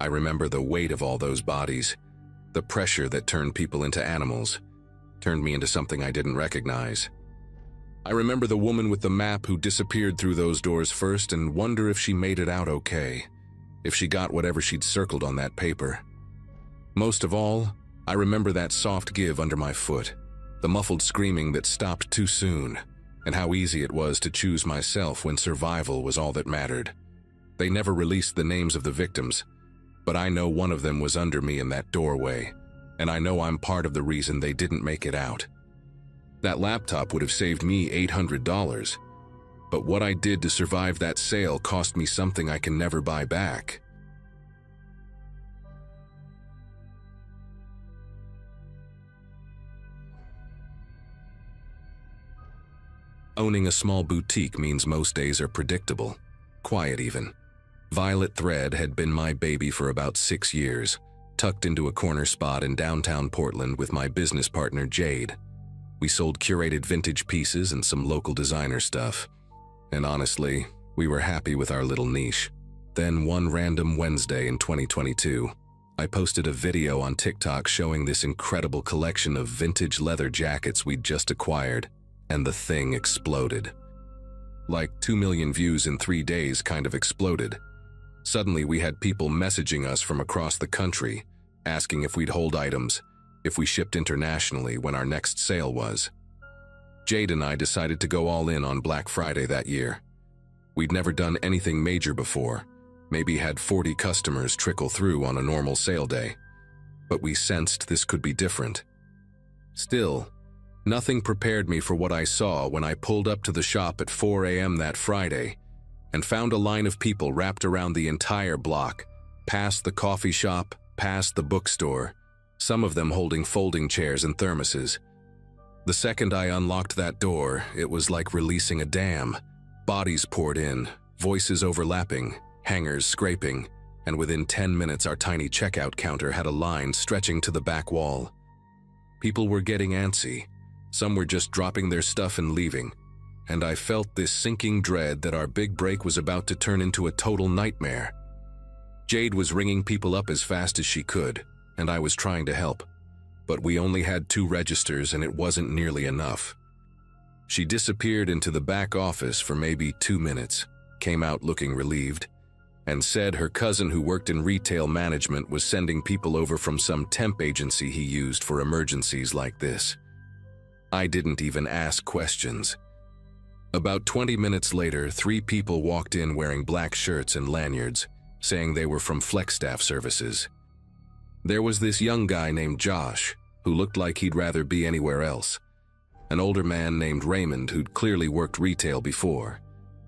Speaker 1: I remember the weight of all those bodies, the pressure that turned people into animals, turned me into something I didn't recognize. I remember the woman with the map who disappeared through those doors first and wonder if she made it out okay, if she got whatever she'd circled on that paper. Most of all, I remember that soft give under my foot, the muffled screaming that stopped too soon, and how easy it was to choose myself when survival was all that mattered. They never released the names of the victims, but I know one of them was under me in that doorway, and I know I'm part of the reason they didn't make it out. That laptop would have saved me $800, but what I did to survive that sale cost me something I can never buy back. Owning a small boutique means most days are predictable, quiet even. Violet Thread had been my baby for about 6 years, tucked into a corner spot in downtown Portland with my business partner Jade. We sold curated vintage pieces and some local designer stuff. And honestly, we were happy with our little niche. Then one random Wednesday in 2022, I posted a video on TikTok showing this incredible collection of vintage leather jackets we'd just acquired, and the thing exploded. Like 2 million views in 3 days kind of exploded. Suddenly we had people messaging us from across the country, asking if we'd hold items, if we shipped internationally when our next sale was. Jade and I decided to go all in on Black Friday that year. We'd never done anything major before, maybe had 40 customers trickle through on a normal sale day, but we sensed this could be different. Still, nothing prepared me for what I saw when I pulled up to the shop at 4 a.m. that Friday and found a line of people wrapped around the entire block, past the coffee shop, past the bookstore, some of them holding folding chairs and thermoses. The second I unlocked that door, it was like releasing a dam. Bodies poured in, voices overlapping, hangers scraping, and within 10 minutes our tiny checkout counter had a line stretching to the back wall. People were getting antsy. Some were just dropping their stuff and leaving, and I felt this sinking dread that our big break was about to turn into a total nightmare. Jade was ringing people up as fast as she could, and I was trying to help, but we only had 2 registers and it wasn't nearly enough. She disappeared into the back office for maybe 2 minutes, came out looking relieved, and said her cousin who worked in retail management was sending people over from some temp agency he used for emergencies like this. I didn't even ask questions. About 20 minutes later, 3 people walked in wearing black shirts and lanyards, saying they were from Flexstaff Services. There was this young guy named Josh, who looked like he'd rather be anywhere else, an older man named Raymond who'd clearly worked retail before,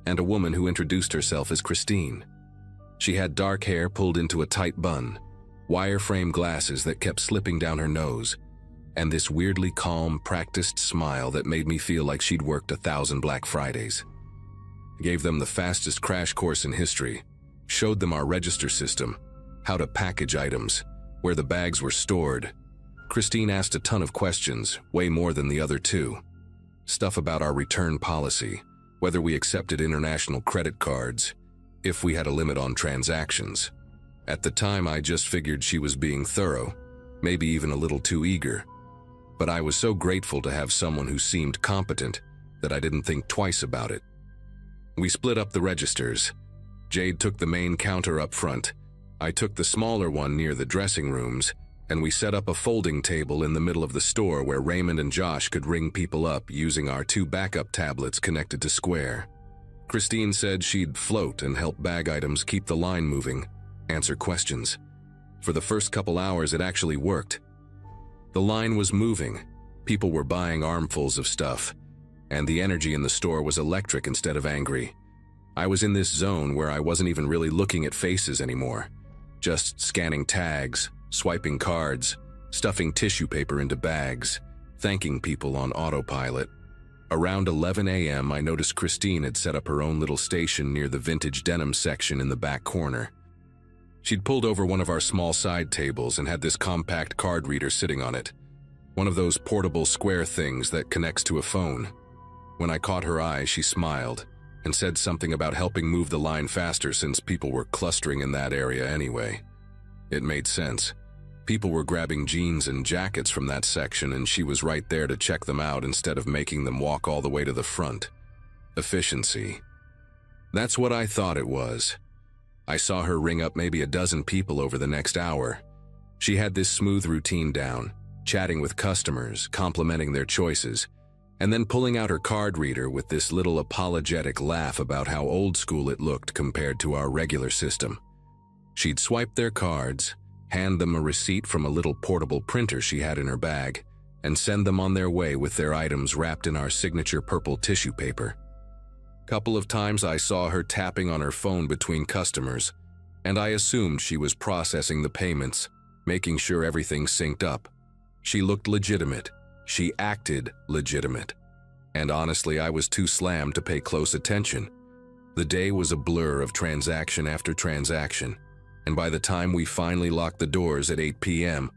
Speaker 1: and a woman who introduced herself as Christine. She had dark hair pulled into a tight bun, wire-frame glasses that kept slipping down her nose, and this weirdly calm, practiced smile that made me feel like she'd worked 1,000 Black Fridays. I gave them the fastest crash course in history, showed them our register system, how to package items, where the bags were stored. Christine asked a ton of questions, way more than the other 2. Stuff about our return policy, whether we accepted international credit cards, if we had a limit on transactions. At the time, I just figured she was being thorough, maybe even a little too eager. But I was so grateful to have someone who seemed competent that I didn't think twice about it. We split up the registers. Jade took the main counter up front. I took the smaller one near the dressing rooms, and we set up a folding table in the middle of the store where Raymond and Josh could ring people up using our 2 backup tablets connected to Square. Christine said she'd float and help bag items keep the line moving, answer questions. For the first couple hours, it actually worked. The line was moving, people were buying armfuls of stuff, and the energy in the store was electric instead of angry. I was in this zone where I wasn't even really looking at faces anymore, just scanning tags, swiping cards, stuffing tissue paper into bags, thanking people on autopilot. Around 11 a.m., I noticed Christine had set up her own little station near the vintage denim section in the back corner. She'd pulled over one of our small side tables and had this compact card reader sitting on it, one of those portable square things that connects to a phone. When I caught her eye, she smiled and said something about helping move the line faster since people were clustering in that area anyway. It made sense. People were grabbing jeans and jackets from that section, and she was right there to check them out instead of making them walk all the way to the front. Efficiency. That's what I thought it was. I saw her ring up maybe a dozen people over the next hour. She had this smooth routine down, chatting with customers, complimenting their choices, and then pulling out her card reader with this little apologetic laugh about how old school it looked compared to our regular system. She'd swipe their cards, hand them a receipt from a little portable printer she had in her bag, and send them on their way with their items wrapped in our signature purple tissue paper. Couple of times I saw her tapping on her phone between customers, and I assumed she was processing the payments, making sure everything synced up. She looked legitimate. She acted legitimate. And honestly, I was too slammed to pay close attention. The day was a blur of transaction after transaction, and by the time we finally locked the doors at 8 p.m.,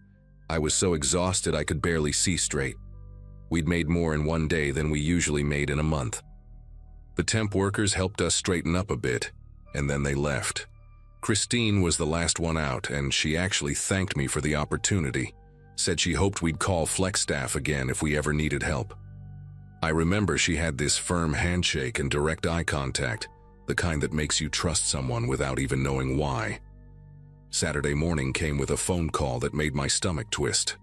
Speaker 1: I was so exhausted I could barely see straight. We'd made more in one day than we usually made in a month. The temp workers helped us straighten up a bit, and then they left. Christine was the last one out, and she actually thanked me for the opportunity, said she hoped we'd call flex staff again if we ever needed help. I remember she had this firm handshake and direct eye contact, the kind that makes you trust someone without even knowing why. Saturday morning came with a phone call that made my stomach twist.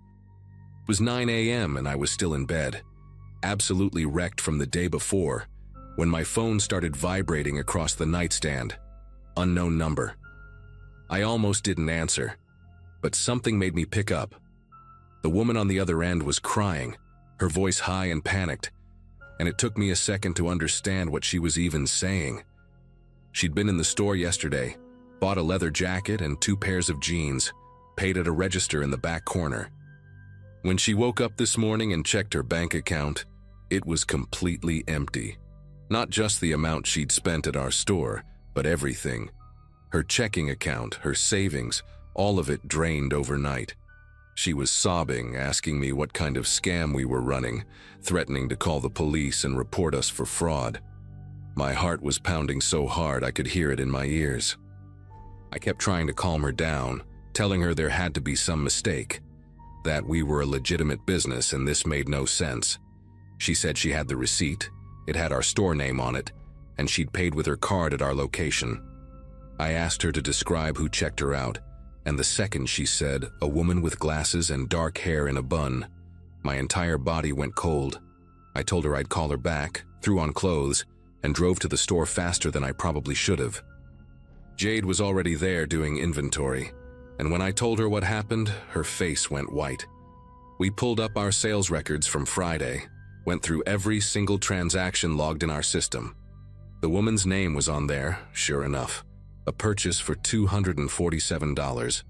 Speaker 1: It was 9 a.m. and I was still in bed, absolutely wrecked from the day before, when my phone started vibrating across the nightstand. Unknown number. I almost didn't answer, but something made me pick up. The woman on the other end was crying, her voice high and panicked, and it took me a second to understand what she was even saying. She'd been in the store yesterday, bought a leather jacket and 2 pairs of jeans, paid at a register in the back corner. When she woke up this morning and checked her bank account, it was completely empty. Not just the amount she'd spent at our store, but everything. Her checking account, her savings, all of it drained overnight. She was sobbing, asking me what kind of scam we were running, threatening to call the police and report us for fraud. My heart was pounding so hard I could hear it in my ears. I kept trying to calm her down, telling her there had to be some mistake, that we were a legitimate business and this made no sense. She said she had the receipt, it had our store name on it, and she'd paid with her card at our location. I asked her to describe who checked her out, and the second she said, a woman with glasses and dark hair in a bun, my entire body went cold. I told her I'd call her back, threw on clothes, and drove to the store faster than I probably should have. Jade was already there doing inventory, and when I told her what happened, her face went white. We pulled up our sales records from Friday, went through every single transaction logged in our system. The woman's name was on there, sure enough, a purchase for $247.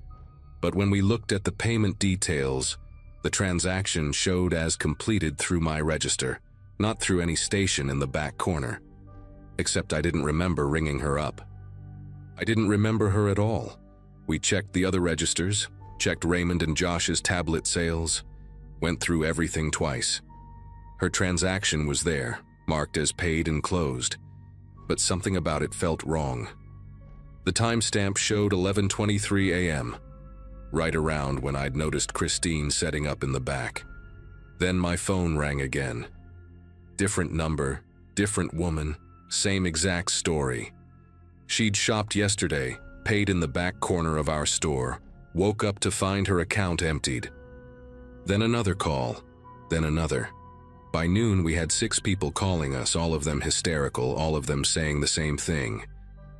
Speaker 1: But when we looked at the payment details, the transaction showed as completed through my register, not through any station in the back corner. Except I didn't remember ringing her up. I didn't remember her at all. We checked the other registers, checked Raymond and Josh's tablet sales, went through everything twice. Her transaction was there, marked as paid and closed, but something about it felt wrong. The timestamp showed 11:23 a.m., right around when I'd noticed Christine setting up in the back. Then my phone rang again. Different number, different woman, same exact story. She'd shopped yesterday, paid in the back corner of our store, woke up to find her account emptied. Then another call, then another. By noon, we had 6 people calling us, all of them hysterical, all of them saying the same thing.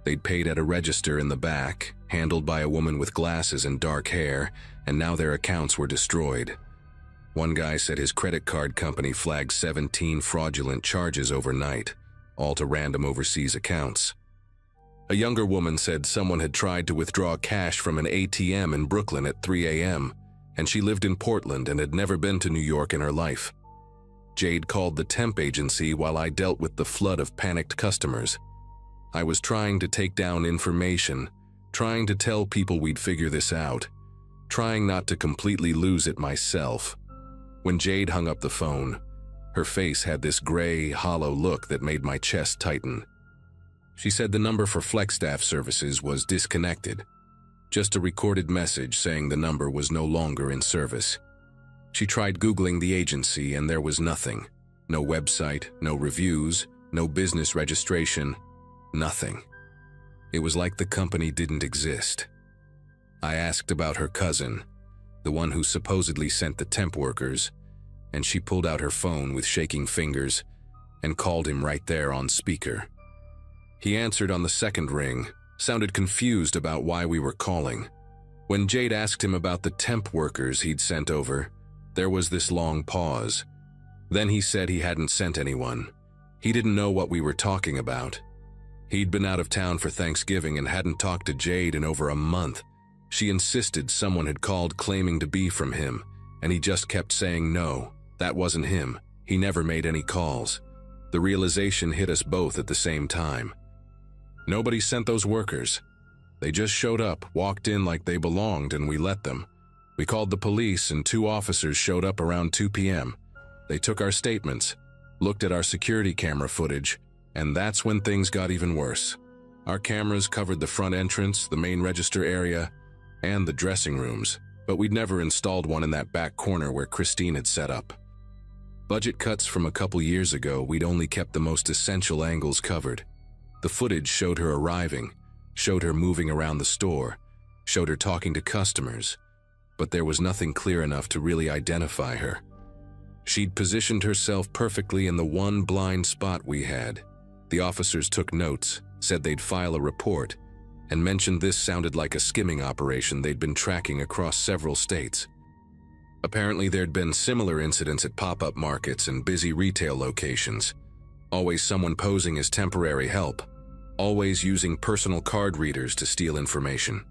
Speaker 1: They'd paid at a register in the back, handled by a woman with glasses and dark hair, and now their accounts were destroyed. One guy said his credit card company flagged 17 fraudulent charges overnight, all to random overseas accounts. A younger woman said someone had tried to withdraw cash from an ATM in Brooklyn at 3 a.m., and she lived in Portland and had never been to New York in her life. Jade called the temp agency while I dealt with the flood of panicked customers. I was trying to take down information, trying to tell people we'd figure this out, trying not to completely lose it myself. When Jade hung up the phone, her face had this gray, hollow look that made my chest tighten. She said the number for FlexStaff services was disconnected, just a recorded message saying the number was no longer in service. She tried Googling the agency and there was nothing. No website, no reviews, no business registration, nothing. It was like the company didn't exist. I asked about her cousin, the one who supposedly sent the temp workers, and she pulled out her phone with shaking fingers and called him right there on speaker. He answered on the second ring, sounded confused about why we were calling. When Jade asked him about the temp workers he'd sent over, there was this long pause. Then he said he hadn't sent anyone. He didn't know what we were talking about. He'd been out of town for Thanksgiving and hadn't talked to Jade in over a month. She insisted someone had called claiming to be from him, and he just kept saying no, that wasn't him. He never made any calls. The realization hit us both at the same time. Nobody sent those workers. They just showed up, walked in like they belonged, and we let them. We called the police and 2 officers showed up around 2 p.m. They took our statements, looked at our security camera footage, and that's when things got even worse. Our cameras covered the front entrance, the main register area, and the dressing rooms, but we'd never installed one in that back corner where Christine had set up. Budget cuts from a couple years ago, we'd only kept the most essential angles covered. The footage showed her arriving, showed her moving around the store, showed her talking to customers, but there was nothing clear enough to really identify her. She'd positioned herself perfectly in the one blind spot we had. The officers took notes, said they'd file a report, and mentioned this sounded like a skimming operation they'd been tracking across several states. Apparently there'd been similar incidents at pop-up markets and busy retail locations. Always someone posing as temporary help, always using personal card readers to steal information.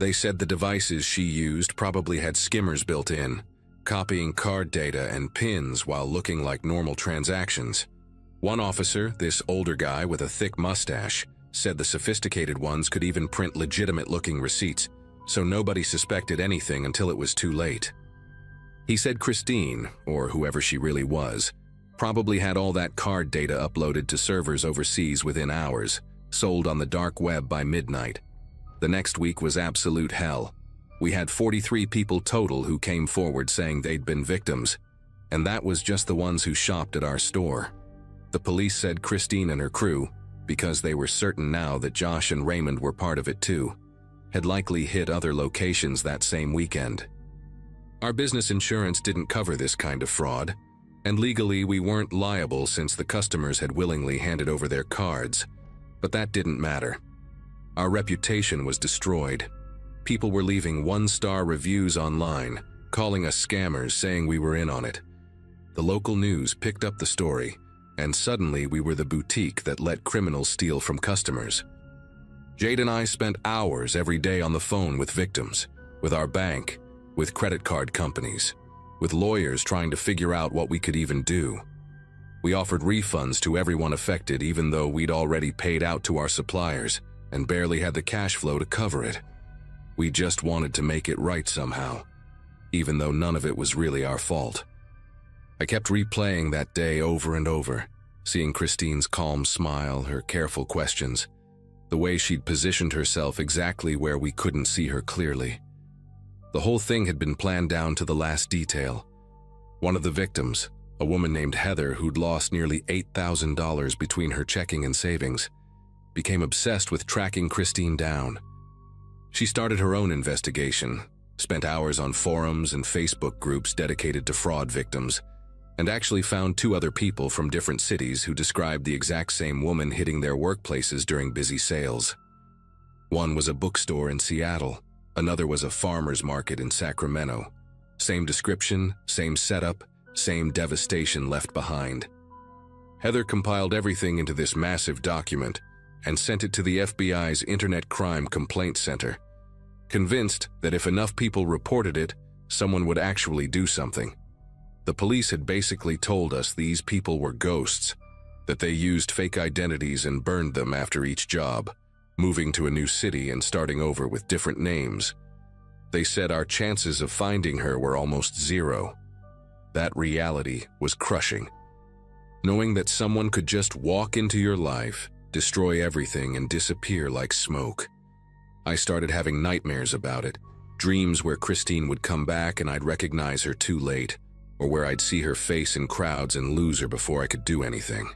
Speaker 1: They said the devices she used probably had skimmers built in, copying card data and PINs while looking like normal transactions. One officer, this older guy with a thick mustache, said the sophisticated ones could even print legitimate-looking receipts, so nobody suspected anything until it was too late. He said Christine, or whoever she really was, probably had all that card data uploaded to servers overseas within hours, sold on the dark web by midnight. The next week was absolute hell. We had 43 people total who came forward saying they'd been victims, and that was just the ones who shopped at our store. The police said Christine and her crew, because they were certain now that Josh and Raymond were part of it too, had likely hit other locations that same weekend. Our business insurance didn't cover this kind of fraud, and legally we weren't liable since the customers had willingly handed over their cards, but that didn't matter. Our reputation was destroyed. People were leaving 1-star reviews online, calling us scammers, saying we were in on it. The local news picked up the story, and suddenly we were the boutique that let criminals steal from customers. Jade and I spent hours every day on the phone with victims, with our bank, with credit card companies, with lawyers trying to figure out what we could even do. We offered refunds to everyone affected even though we'd already paid out to our suppliers and barely had the cash flow to cover it. We just wanted to make it right somehow, even though none of it was really our fault. I kept replaying that day over and over, seeing Christine's calm smile, her careful questions, the way she'd positioned herself exactly where we couldn't see her clearly. The whole thing had been planned down to the last detail. One of the victims, a woman named Heather who'd lost nearly $8,000 between her checking and savings, became obsessed with tracking Christine down. She started her own investigation, spent hours on forums and Facebook groups dedicated to fraud victims, and actually found 2 other people from different cities who described the exact same woman hitting their workplaces during busy sales. One was a bookstore in Seattle, another was a farmer's market in Sacramento. Same description, same setup, same devastation left behind. Heather compiled everything into this massive document, and sent it to the FBI's Internet Crime Complaint Center, convinced that if enough people reported it, someone would actually do something. The police had basically told us these people were ghosts, that they used fake identities and burned them after each job, moving to a new city and starting over with different names. They said our chances of finding her were almost zero. That reality was crushing. Knowing that someone could just walk into your life, destroy everything, and disappear like smoke. I started having nightmares about it, dreams where Christine would come back and I'd recognize her too late, or where I'd see her face in crowds and lose her before I could do anything.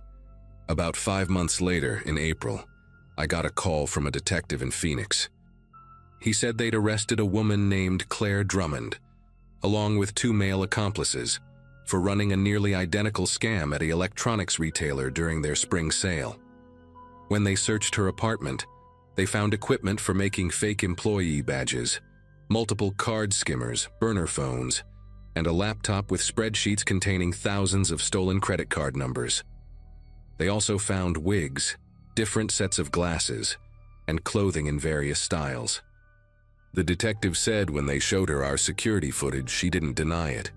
Speaker 1: About 5 months later, in April, I got a call from a detective in Phoenix. He said they'd arrested a woman named Claire Drummond, along with 2 male accomplices, for running a nearly identical scam at an electronics retailer during their spring sale. When they searched her apartment, they found equipment for making fake employee badges, multiple card skimmers, burner phones, and a laptop with spreadsheets containing thousands of stolen credit card numbers. They also found wigs, different sets of glasses, and clothing in various styles. The detective said when they showed her our security footage, she didn't deny it.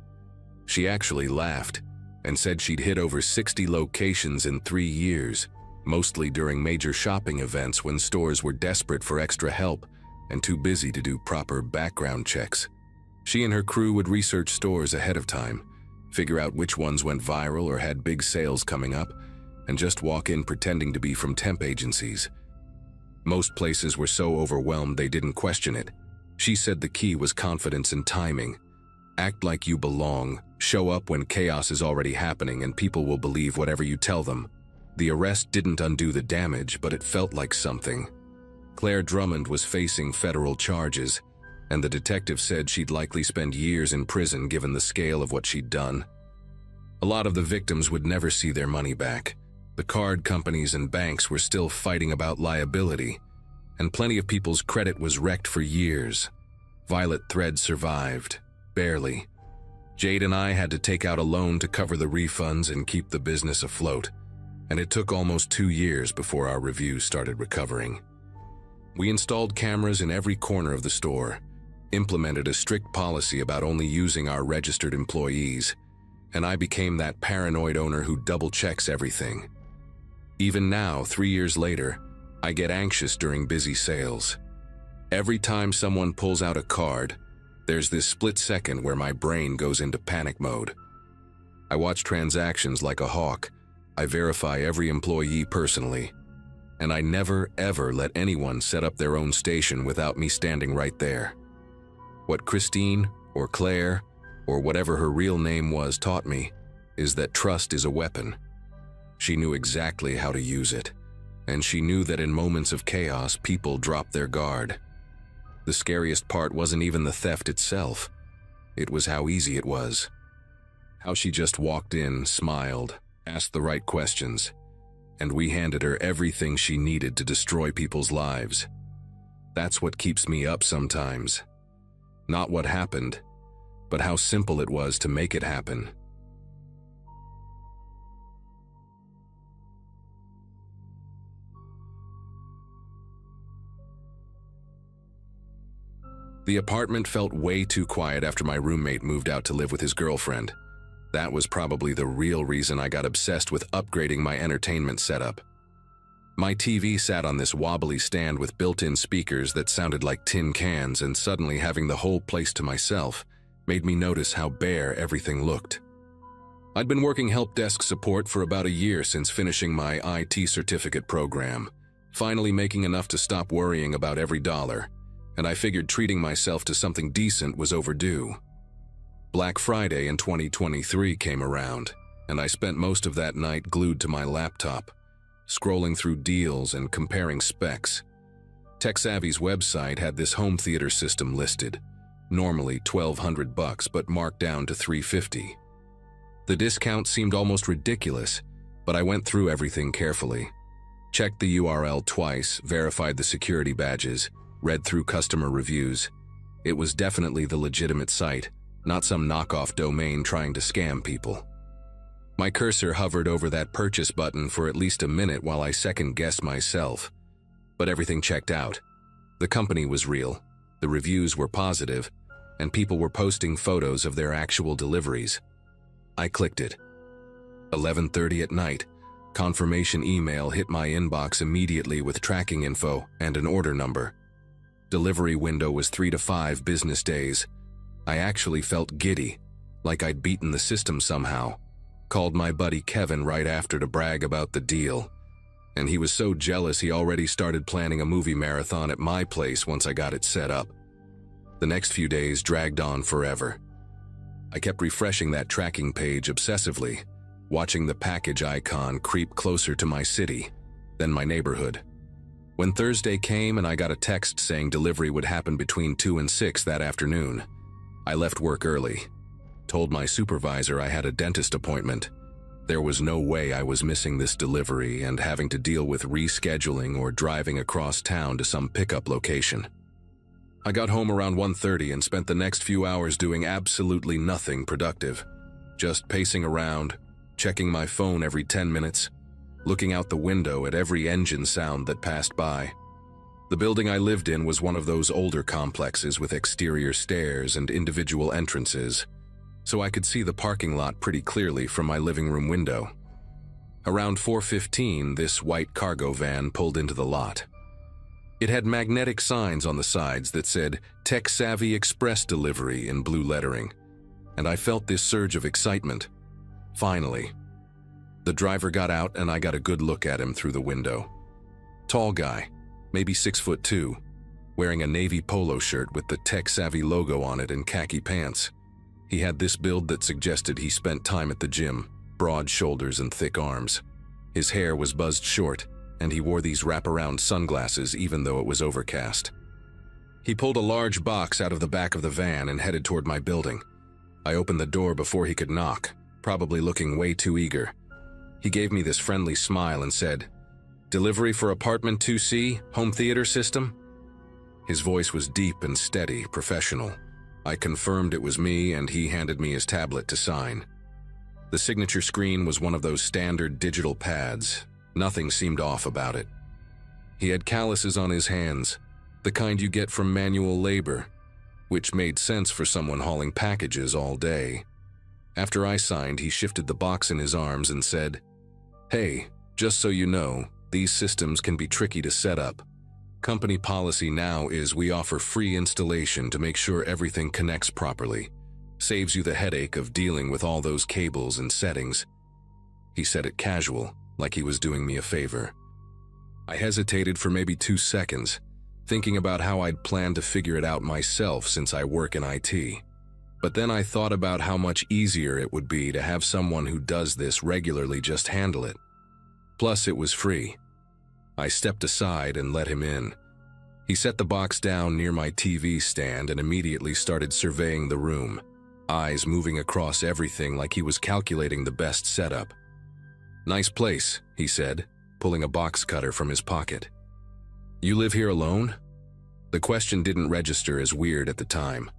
Speaker 1: She actually laughed and said she'd hit over 60 locations in 3 years, mostly during major shopping events when stores were desperate for extra help and too busy to do proper background checks. She and her crew would research stores ahead of time, figure out which ones went viral or had big sales coming up, and just walk in pretending to be from temp agencies. Most places were so overwhelmed they didn't question it. She said the key was confidence and timing. Act like you belong, show up when chaos is already happening, and people will believe whatever you tell them. The arrest didn't undo the damage, but it felt like something. Claire Drummond was facing federal charges, and the detective said she'd likely spend years in prison given the scale of what she'd done. A lot of the victims would never see their money back. The card companies and banks were still fighting about liability, and plenty of people's credit was wrecked for years. Violet Thread survived, barely. Jade and I had to take out a loan to cover the refunds and keep the business afloat, and it took almost 2 years before our reviews started recovering. We installed cameras in every corner of the store, implemented a strict policy about only using our registered employees, and I became that paranoid owner who double-checks everything. Even now, 3 years later, I get anxious during busy sales. Every time someone pulls out a card, there's this split second where my brain goes into panic mode. I watch transactions like a hawk. I verify every employee personally, and I never ever let anyone set up their own station without me standing right there. What Christine, or Claire, or whatever her real name was taught me is that trust is a weapon. She knew exactly how to use it, and she knew that in moments of chaos, people drop their guard. The scariest part wasn't even the theft itself. It was how easy it was. How she just walked in, smiled, asked the right questions, and we handed her everything she needed to destroy people's lives. That's what keeps me up sometimes. Not what happened, but how simple it was to make it happen. The apartment felt way too quiet after my roommate moved out to live with his girlfriend. That was probably the real reason I got obsessed with upgrading my entertainment setup. My TV sat on this wobbly stand with built-in speakers that sounded like tin cans, and suddenly having the whole place to myself made me notice how bare everything looked. I'd been working help desk support for about a year since finishing my IT certificate program, finally making enough to stop worrying about every dollar, and I figured treating myself to something decent was overdue. Black Friday in 2023 came around, and I spent most of that night glued to my laptop, scrolling through deals and comparing specs. TechSavvy's website had this home theater system listed, normally $1,200 but marked down to $350. The discount seemed almost ridiculous, but I went through everything carefully. Checked the URL twice, verified the security badges, read through customer reviews. It was definitely the legitimate site, not some knockoff domain trying to scam people. My cursor hovered over that purchase button for at least a minute while I second-guessed myself, But everything checked out. The company was real, the reviews were positive, and people were posting photos of their actual deliveries. I clicked it. 11:30 at night, confirmation email hit my inbox immediately with tracking info and an order number. Delivery window was 3 to 5 business days. I actually felt giddy, like I'd beaten the system somehow. Called my buddy Kevin right after to brag about the deal. And he was so jealous he already started planning a movie marathon at my place once I got it set up. The next few days dragged on forever. I kept refreshing that tracking page obsessively, watching the package icon creep closer to my city, then my neighborhood. When Thursday came and I got a text saying delivery would happen between 2 and 6 that afternoon, I left work early. Told my supervisor I had a dentist appointment. There was no way I was missing this delivery and having to deal with rescheduling or driving across town to some pickup location. I got home around 1:30 and spent the next few hours doing absolutely nothing productive. Just pacing around, checking my phone every 10 minutes, looking out the window at every engine sound that passed by. The building I lived in was one of those older complexes with exterior stairs and individual entrances, so I could see the parking lot pretty clearly from my living room window. Around 4:15, this white cargo van pulled into the lot. It had magnetic signs on the sides that said Tech Savvy Express Delivery in blue lettering, and I felt this surge of excitement. Finally. The driver got out and I got a good look at him through the window. Tall guy, maybe 6'2", wearing a navy polo shirt with the Tech Savvy logo on it and khaki pants. He had this build that suggested he spent time at the gym, broad shoulders and thick arms. His hair was buzzed short, and he wore these wraparound sunglasses even though it was overcast. He pulled a large box out of the back of the van and headed toward my building. I opened the door before he could knock, probably looking way too eager. He gave me this friendly smile and said, "Delivery for apartment 2C, home theater system?" His voice was deep and steady, professional. I confirmed it was me and he handed me his tablet to sign. The signature screen was one of those standard digital pads. Nothing seemed off about it. He had calluses on his hands, the kind you get from manual labor, which made sense for someone hauling packages all day. After I signed, he shifted the box in his arms and said, "Hey, just so you know, these systems can be tricky to set up. Company policy now is we offer free installation to make sure everything connects properly. Saves you the headache of dealing with all those cables and settings." He said it casual, like he was doing me a favor. I hesitated for maybe 2 seconds, thinking about how I'd planned to figure it out myself since I work in IT. But then I thought about how much easier it would be to have someone who does this regularly just handle it. Plus, it was free. I stepped aside and let him in. He set the box down near my TV stand and immediately started surveying the room, eyes moving across everything like he was calculating the best setup. "Nice place," he said, pulling a box cutter from his pocket. "You live here alone?" The question didn't register as weird at the time.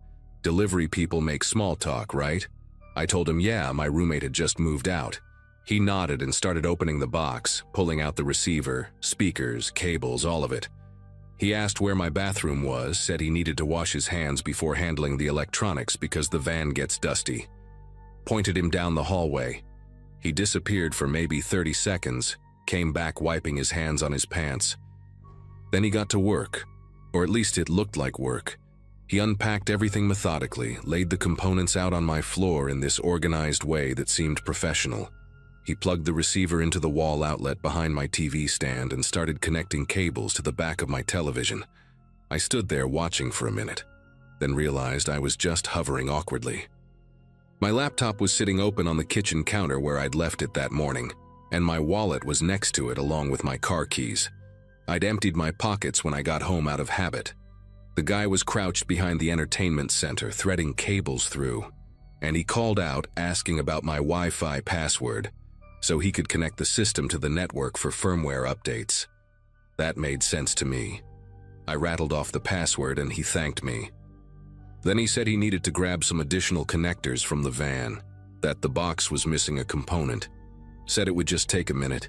Speaker 1: Delivery people make small talk, right? I told him, yeah, my roommate had just moved out. He nodded and started opening the box, pulling out the receiver, speakers, cables, all of it. He asked where my bathroom was, said he needed to wash his hands before handling the electronics because the van gets dusty. Pointed him down the hallway. He disappeared for maybe 30 seconds, came back wiping his hands on his pants. Then he got to work, or at least it looked like work. He unpacked everything methodically, laid the components out on my floor in this organized way that seemed professional. He plugged the receiver into the wall outlet behind my TV stand and started connecting cables to the back of my television. I stood there watching for a minute, then realized I was just hovering awkwardly. My laptop was sitting open on the kitchen counter where I'd left it that morning, and my wallet was next to it along with my car keys. I'd emptied my pockets when I got home out of habit. The guy was crouched behind the entertainment center, threading cables through, and he called out asking about my Wi-Fi password, so he could connect the system to the network for firmware updates. That made sense to me. I rattled off the password and he thanked me. Then he said he needed to grab some additional connectors from the van, that the box was missing a component. Said it would just take a minute.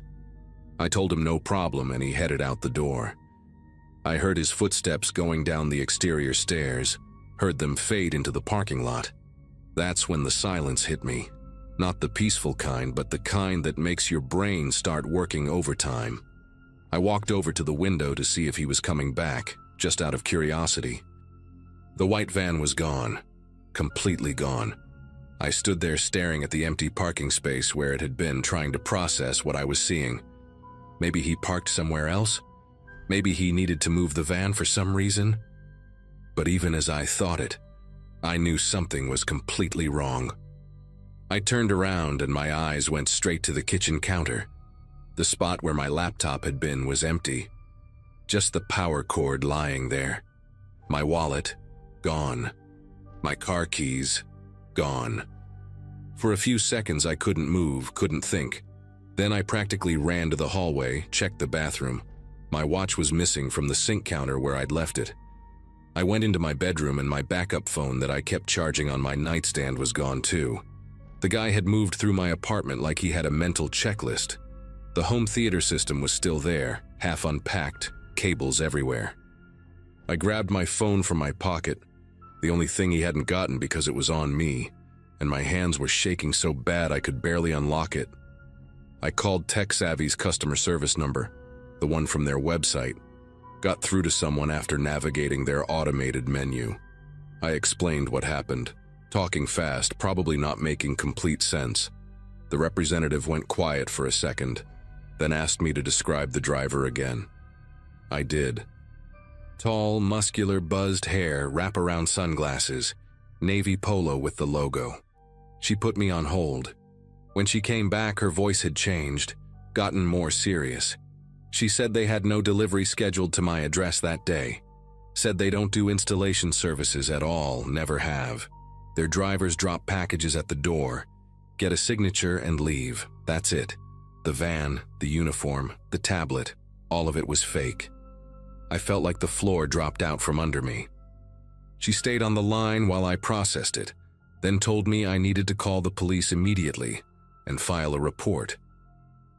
Speaker 1: I told him no problem and he headed out the door. I heard his footsteps going down the exterior stairs, heard them fade into the parking lot. That's when the silence hit me. Not the peaceful kind, but the kind that makes your brain start working overtime. I walked over to the window to see if he was coming back, just out of curiosity. The white van was gone. Completely gone. I stood there staring at the empty parking space where it had been, trying to process what I was seeing. Maybe he parked somewhere else? Maybe he needed to move the van for some reason? But even as I thought it, I knew something was completely wrong. I turned around and my eyes went straight to the kitchen counter. The spot where my laptop had been was empty. Just the power cord lying there. My wallet, gone. My car keys, gone. For a few seconds I couldn't move, couldn't think. Then I practically ran to the hallway, checked the bathroom. My watch was missing from the sink counter where I'd left it. I went into my bedroom and my backup phone that I kept charging on my nightstand was gone too. The guy had moved through my apartment like he had a mental checklist. The home theater system was still there, half unpacked, cables everywhere. I grabbed my phone from my pocket, the only thing he hadn't gotten because it was on me, and my hands were shaking so bad I could barely unlock it. I called TekSavvy's customer service number, the one from their website, got through to someone after navigating their automated menu. I explained what happened, talking fast, probably not making complete sense. The representative went quiet for a second, then asked me to describe the driver again. I did. Tall, muscular, buzzed hair, wraparound sunglasses, navy polo with the logo. She put me on hold. When she came back, her voice had changed, gotten more serious. She said they had no delivery scheduled to my address that day. Said they don't do installation services at all, never have. Their drivers drop packages at the door, get a signature and leave. That's it. The van, the uniform, the tablet, all of it was fake. I felt like the floor dropped out from under me. She stayed on the line while I processed it, then told me I needed to call the police immediately and file a report.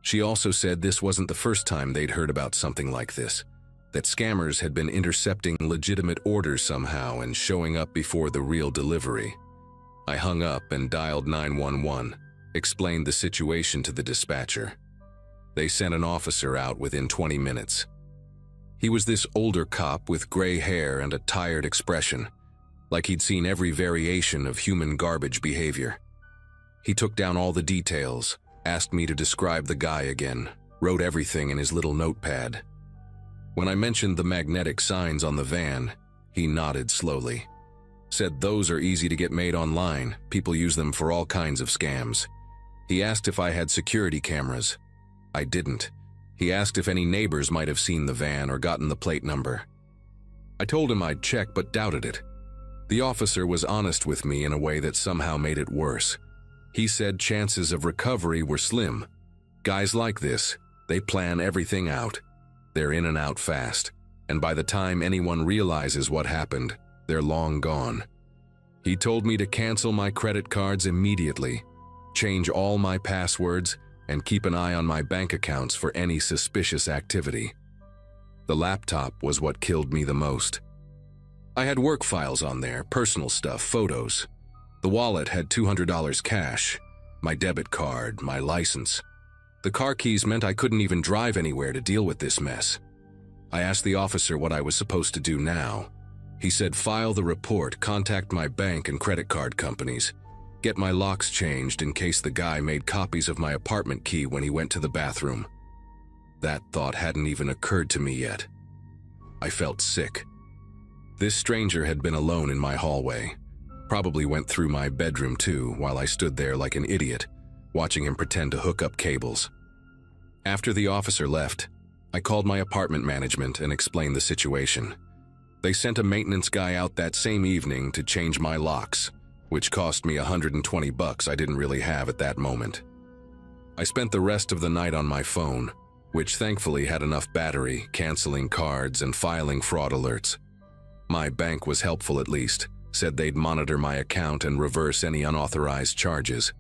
Speaker 1: She also said this wasn't the first time they'd heard about something like this, that scammers had been intercepting legitimate orders somehow and showing up before the real delivery. I hung up and dialed 911, explained the situation to the dispatcher. They sent an officer out within 20 minutes. He was this older cop with gray hair and a tired expression, like he'd seen every variation of human garbage behavior. He took down all the details, asked me to describe the guy again, wrote everything in his little notepad. When I mentioned the magnetic signs on the van, he nodded slowly. Said those are easy to get made online, people use them for all kinds of scams. He asked if I had security cameras. I didn't. He asked if any neighbors might have seen the van or gotten the plate number. I told him I'd check but doubted it. The officer was honest with me in a way that somehow made it worse. He said chances of recovery were slim. Guys like this, they plan everything out. They're in and out fast, and by the time anyone realizes what happened, they're long gone. He told me to cancel my credit cards immediately, change all my passwords, and keep an eye on my bank accounts for any suspicious activity. The laptop was what killed me the most. I had work files on there, personal stuff, photos. The wallet had $200 cash, my debit card, my license. The car keys meant I couldn't even drive anywhere to deal with this mess. I asked the officer what I was supposed to do now. He said file the report, contact my bank and credit card companies, get my locks changed in case the guy made copies of my apartment key when he went to the bathroom. That thought hadn't even occurred to me yet. I felt sick. This stranger had been alone in my hallway. Probably went through my bedroom too, while I stood there like an idiot, watching him pretend to hook up cables. After the officer left, I called my apartment management and explained the situation. They sent a maintenance guy out that same evening to change my locks, which cost me $120 I didn't really have at that moment. I spent the rest of the night on my phone, which thankfully had enough battery, canceling cards and filing fraud alerts. My bank was helpful at least, said they'd monitor my account and reverse any unauthorized charges.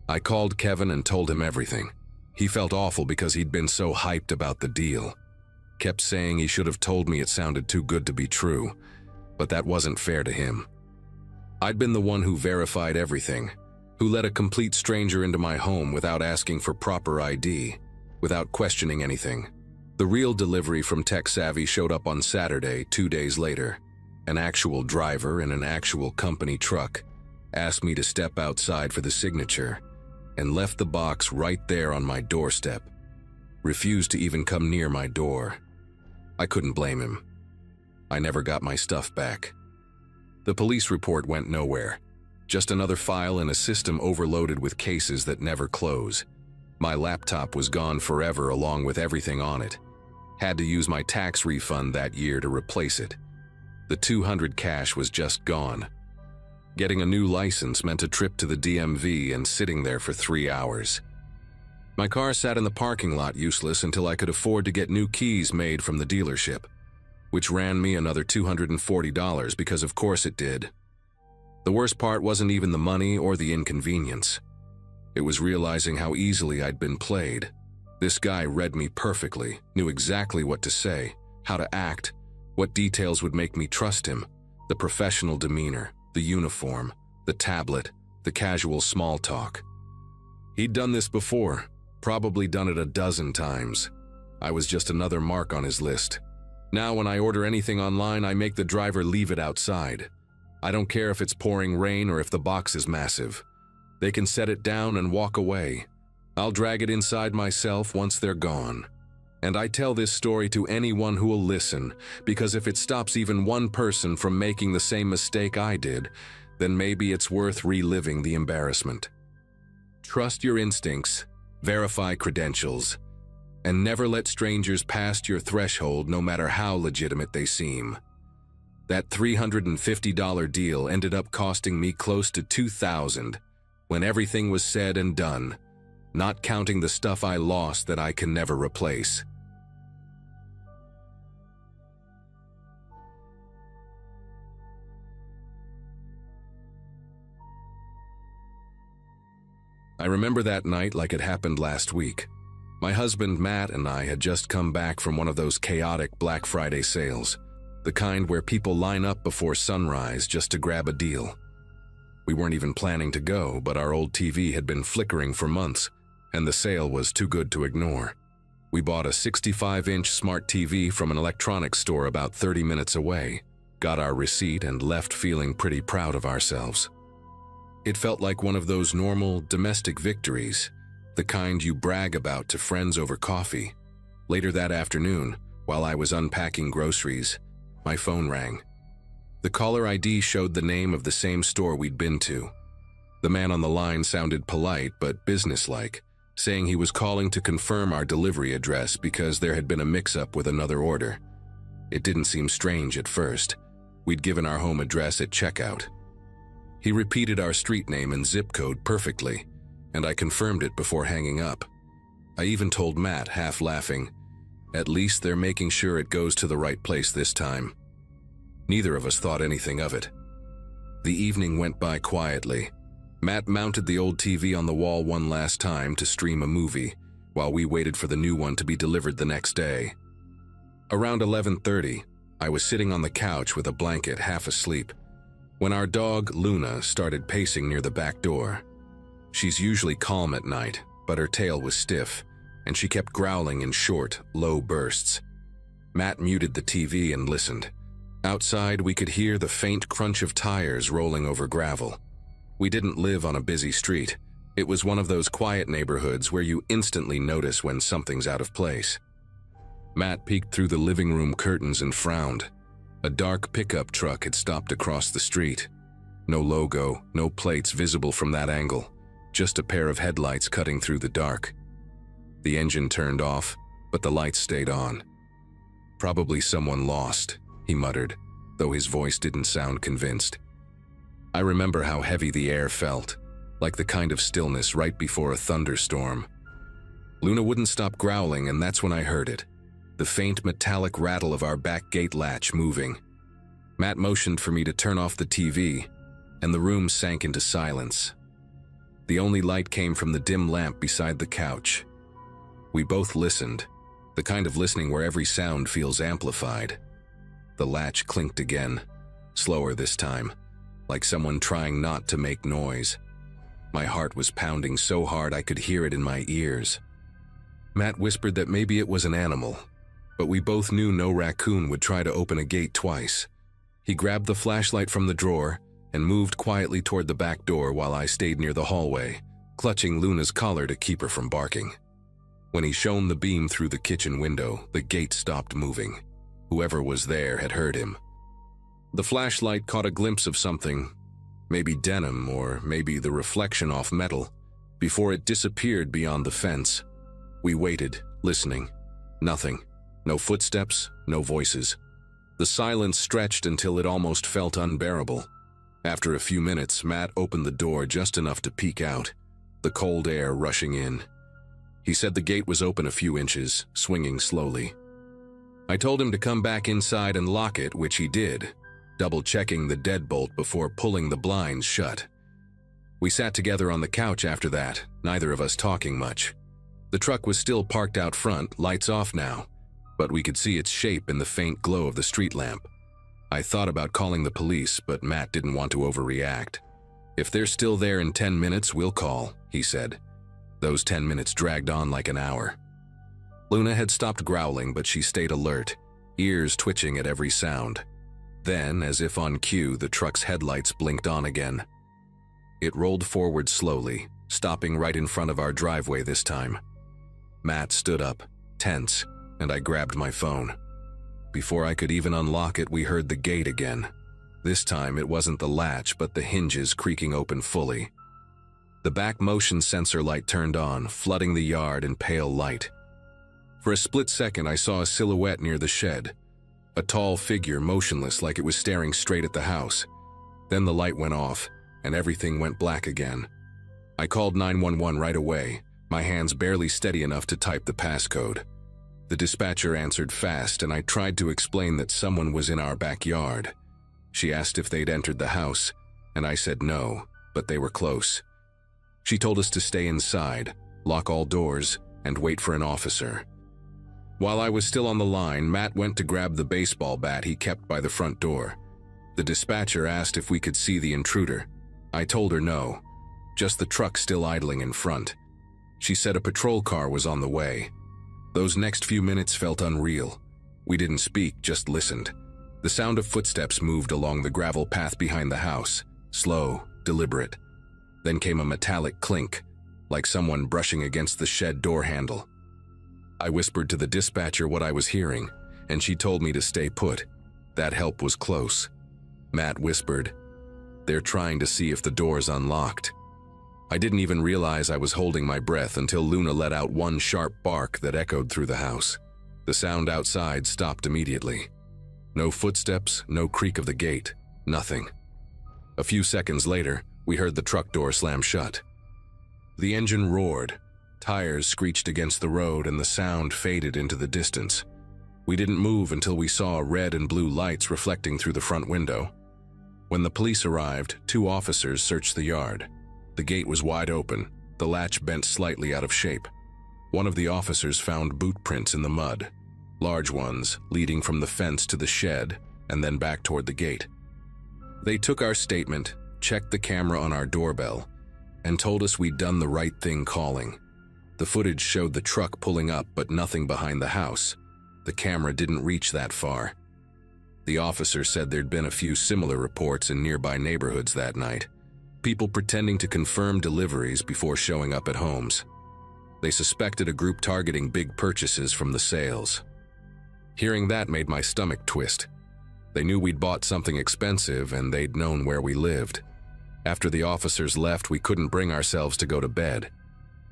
Speaker 1: I called Kevin and told him everything. He felt awful because he'd been so hyped about the deal. Kept saying he should have told me it sounded too good to be true, but that wasn't fair to him. I'd been the one who verified everything, who let a complete stranger into my home without asking for proper ID, without questioning anything. The real delivery from Tech Savvy showed up on Saturday, 2 days later. An actual driver in an actual company truck asked me to step outside for the signature and left the box right there on my doorstep. Refused to even come near my door. I couldn't blame him. I never got my stuff back. The police report went nowhere. Just another file in a system overloaded with cases that never close. My laptop was gone forever along with everything on it. Had to use my tax refund that year to replace it. The $200 cash was just gone. Getting a new license meant a trip to the DMV and sitting there for 3 hours. My car sat in the parking lot useless until I could afford to get new keys made from the dealership, which ran me another $240 because of course it did. The worst part wasn't even the money or the inconvenience. It was realizing how easily I'd been played. This guy read me perfectly, knew exactly what to say, how to act, what details would make me trust him, the professional demeanor, the uniform, the tablet, the casual small talk. He'd done this before, probably done it a dozen times. I was just another mark on his list. Now when I order anything online, I make the driver leave it outside. I don't care if it's pouring rain or if the box is massive. They can set it down and walk away. I'll drag it inside myself once they're gone. And I tell this story to anyone who will listen, because if it stops even one person from making the same mistake I did, then maybe it's worth reliving the embarrassment. Trust your instincts, verify credentials, and never let strangers past your threshold no matter how legitimate they seem. That $350 deal ended up costing me close to $2,000 when everything was said and done, not counting the stuff I lost that I can never replace. I remember that night like it happened last week. My husband Matt and I had just come back from one of those chaotic Black Friday sales, the kind where people line up before sunrise just to grab a deal. We weren't even planning to go, but our old TV had been flickering for months, and the sale was too good to ignore. We bought a 65-inch smart TV from an electronics store about 30 minutes away, got our receipt, and left feeling pretty proud of ourselves. It felt like one of those normal, domestic victories, the kind you brag about to friends over coffee. Later that afternoon, while I was unpacking groceries, my phone rang. The caller ID showed the name of the same store we'd been to. The man on the line sounded polite but businesslike, saying he was calling to confirm our delivery address because there had been a mix-up with another order. It didn't seem strange at first. We'd given our home address at checkout. He repeated our street name and zip code perfectly, and I confirmed it before hanging up. I even told Matt, half laughing, "At least they're making sure it goes to the right place this time." Neither of us thought anything of it. The evening went by quietly. Matt mounted the old TV on the wall one last time to stream a movie, while we waited for the new one to be delivered the next day. Around 11:30, I was sitting on the couch with a blanket, half asleep, when our dog, Luna, started pacing near the back door. She's usually calm at night, but her tail was stiff, and she kept growling in short, low bursts. Matt muted the TV and listened. Outside, we could hear the faint crunch of tires rolling over gravel. We didn't live on a busy street. It was one of those quiet neighborhoods where you instantly notice when something's out of place. Matt peeked through the living room curtains and frowned. A dark pickup truck had stopped across the street. No logo, no plates visible from that angle, just a pair of headlights cutting through the dark. The engine turned off, but the lights stayed on. "Probably someone lost," he muttered, though his voice didn't sound convinced. I remember how heavy the air felt, like the kind of stillness right before a thunderstorm. Luna wouldn't stop growling, and that's when I heard it. The faint metallic rattle of our back gate latch moving. Matt motioned for me to turn off the TV, and the room sank into silence. The only light came from the dim lamp beside the couch. We both listened, The kind of listening where every sound feels amplified. The latch clinked again, slower this time, like someone trying not to make noise. My heart was pounding so hard I could hear it in my ears. Matt whispered that maybe it was an animal, but we both knew no raccoon would try to open a gate twice. He grabbed the flashlight from the drawer and moved quietly toward the back door while I stayed near the hallway, clutching Luna's collar to keep her from barking. When he shone the beam through the kitchen window, the gate stopped moving. Whoever was there had heard him. The flashlight caught a glimpse of something, maybe denim or maybe the reflection off metal, before it disappeared beyond the fence. We waited, listening. Nothing. No footsteps, no voices. The silence stretched until it almost felt unbearable. After a few minutes, Matt opened the door just enough to peek out, the cold air rushing in. He said the gate was open a few inches, swinging slowly. I told him to come back inside and lock it, which he did, double-checking the deadbolt before pulling the blinds shut. We sat together on the couch after that, neither of us talking much. The truck was still parked out front, lights off now, but we could see its shape in the faint glow of the street lamp. I thought about calling the police, but Matt didn't want to overreact. "If they're still there in 10 minutes, we'll call," he said. Those 10 minutes dragged on like an hour. Luna had stopped growling, but she stayed alert, ears twitching at every sound. Then, as if on cue, the truck's headlights blinked on again. It rolled forward slowly, stopping right in front of our driveway this time. Matt stood up, tense, and I grabbed my phone. Before I could even unlock it, we heard the gate again. This time, it wasn't the latch, but the hinges creaking open fully. The back motion sensor light turned on, flooding the yard in pale light. For a split second, I saw a silhouette near the shed, a tall figure motionless like it was staring straight at the house. Then the light went off, and everything went black again. I called 911 right away, my hands barely steady enough to type the passcode. The dispatcher answered fast, and I tried to explain that someone was in our backyard. She asked if they'd entered the house, and I said no, but they were close. She told us to stay inside, lock all doors, and wait for an officer. While I was still on the line, Matt went to grab the baseball bat he kept by the front door. The dispatcher asked if we could see the intruder. I told her no, just the truck still idling in front. She said a patrol car was on the way. Those next few minutes felt unreal. We didn't speak, just listened. The sound of footsteps moved along the gravel path behind the house, slow, deliberate. Then came a metallic clink, like someone brushing against the shed door handle. I whispered to the dispatcher what I was hearing, and she told me to stay put. That help was close. Matt whispered, "They're trying to see if the door's unlocked." I didn't even realize I was holding my breath until Luna let out one sharp bark that echoed through the house. The sound outside stopped immediately. No footsteps, no creak of the gate, nothing. A few seconds later, we heard the truck door slam shut. The engine roared, tires screeched against the road, and the sound faded into the distance. We didn't move until we saw red and blue lights reflecting through the front window. When the police arrived, 2 officers searched the yard. The gate was wide open, the latch bent slightly out of shape. One of the officers found boot prints in the mud, large ones leading from the fence to the shed and then back toward the gate. They took our statement, checked the camera on our doorbell, and told us we'd done the right thing calling. The footage showed the truck pulling up, but nothing behind the house. The camera didn't reach that far. The officer said there'd been a few similar reports in nearby neighborhoods that night. People pretending to confirm deliveries before showing up at homes. They suspected a group targeting big purchases from the sales. Hearing that made my stomach twist. They knew we'd bought something expensive, and they'd known where we lived. After the officers left, we couldn't bring ourselves to go to bed.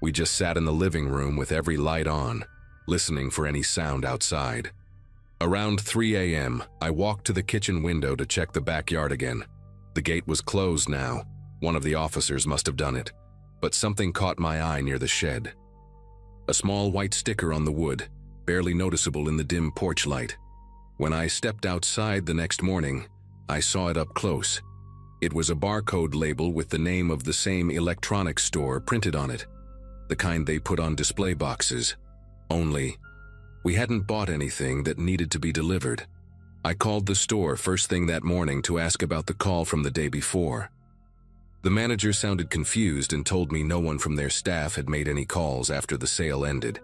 Speaker 1: We just sat in the living room with every light on, listening for any sound outside. Around 3 a.m., I walked to the kitchen window to check the backyard again. The gate was closed now. One of the officers must have done it, but something caught my eye near the shed. A small white sticker on the wood, barely noticeable in the dim porch light. When I stepped outside the next morning, I saw it up close. It was a barcode label with the name of the same electronics store printed on it, the kind they put on display boxes. Only, We hadn't bought anything that needed to be delivered. I called the store first thing that morning to ask about the call from the day before. The manager sounded confused and told me no one from their staff had made any calls after the sale ended.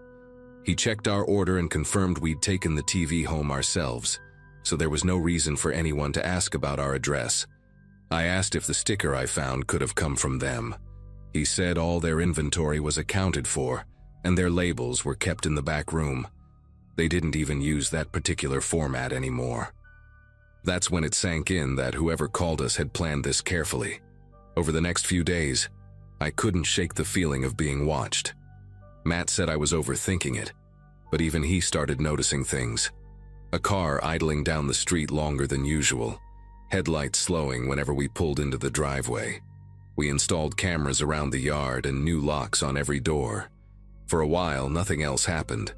Speaker 1: He checked our order and confirmed we'd taken the TV home ourselves, so there was no reason for anyone to ask about our address. I asked if the sticker I found could have come from them. He said all their inventory was accounted for, and their labels were kept in the back room. They didn't even use that particular format anymore. That's when it sank in that whoever called us had planned this carefully. Over the next few days, I couldn't shake the feeling of being watched. Matt said I was overthinking it, but even he started noticing things. A car idling down the street longer than usual, headlights slowing whenever we pulled into the driveway. We installed cameras around the yard and new locks on every door. For a while, nothing else happened.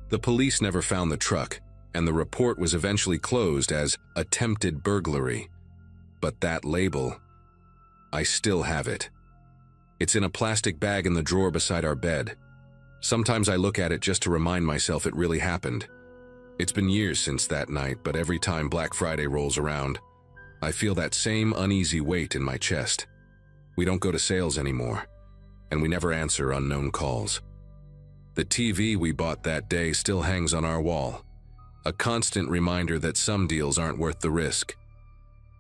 Speaker 1: The police never found the truck, and the report was eventually closed as attempted burglary. But that label, I still have it. It's in a plastic bag in the drawer beside our bed. Sometimes I look at it just to remind myself it really happened. It's been years since that night, but every time Black Friday rolls around, I feel that same uneasy weight in my chest. We don't go to sales anymore, and we never answer unknown calls. The TV we bought that day still hangs on our wall, a constant reminder that some deals aren't worth the risk.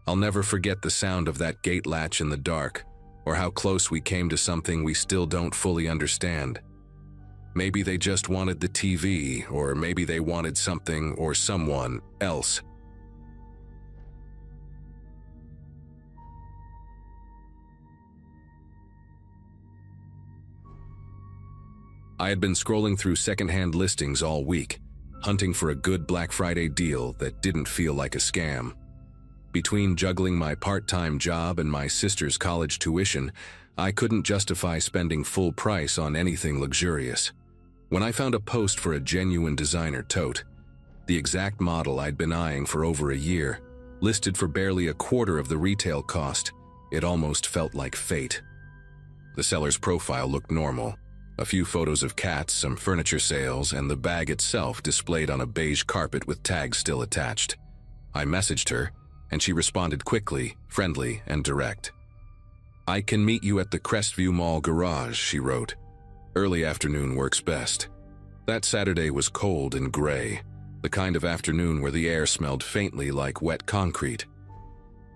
Speaker 1: I'll never forget the sound of that gate latch in the dark, or how close we came to something we still don't fully understand. Maybe they just wanted the TV, or maybe they wanted something or someone else. I had been scrolling through secondhand listings all week, hunting for a good Black Friday deal that didn't feel like a scam. Between juggling my part-time job and my sister's college tuition, I couldn't justify spending full price on anything luxurious. When I found a post for a genuine designer tote, the exact model I'd been eyeing for over a year, listed for barely a quarter of the retail cost, it almost felt like fate. The seller's profile looked normal. A few photos of cats, some furniture sales, and the bag itself displayed on a beige carpet with tags still attached. I messaged her, and she responded quickly, friendly, and direct. "I can meet you at the Crestview Mall garage," she wrote. "Early afternoon works best." That Saturday was cold and gray, the kind of afternoon where the air smelled faintly like wet concrete.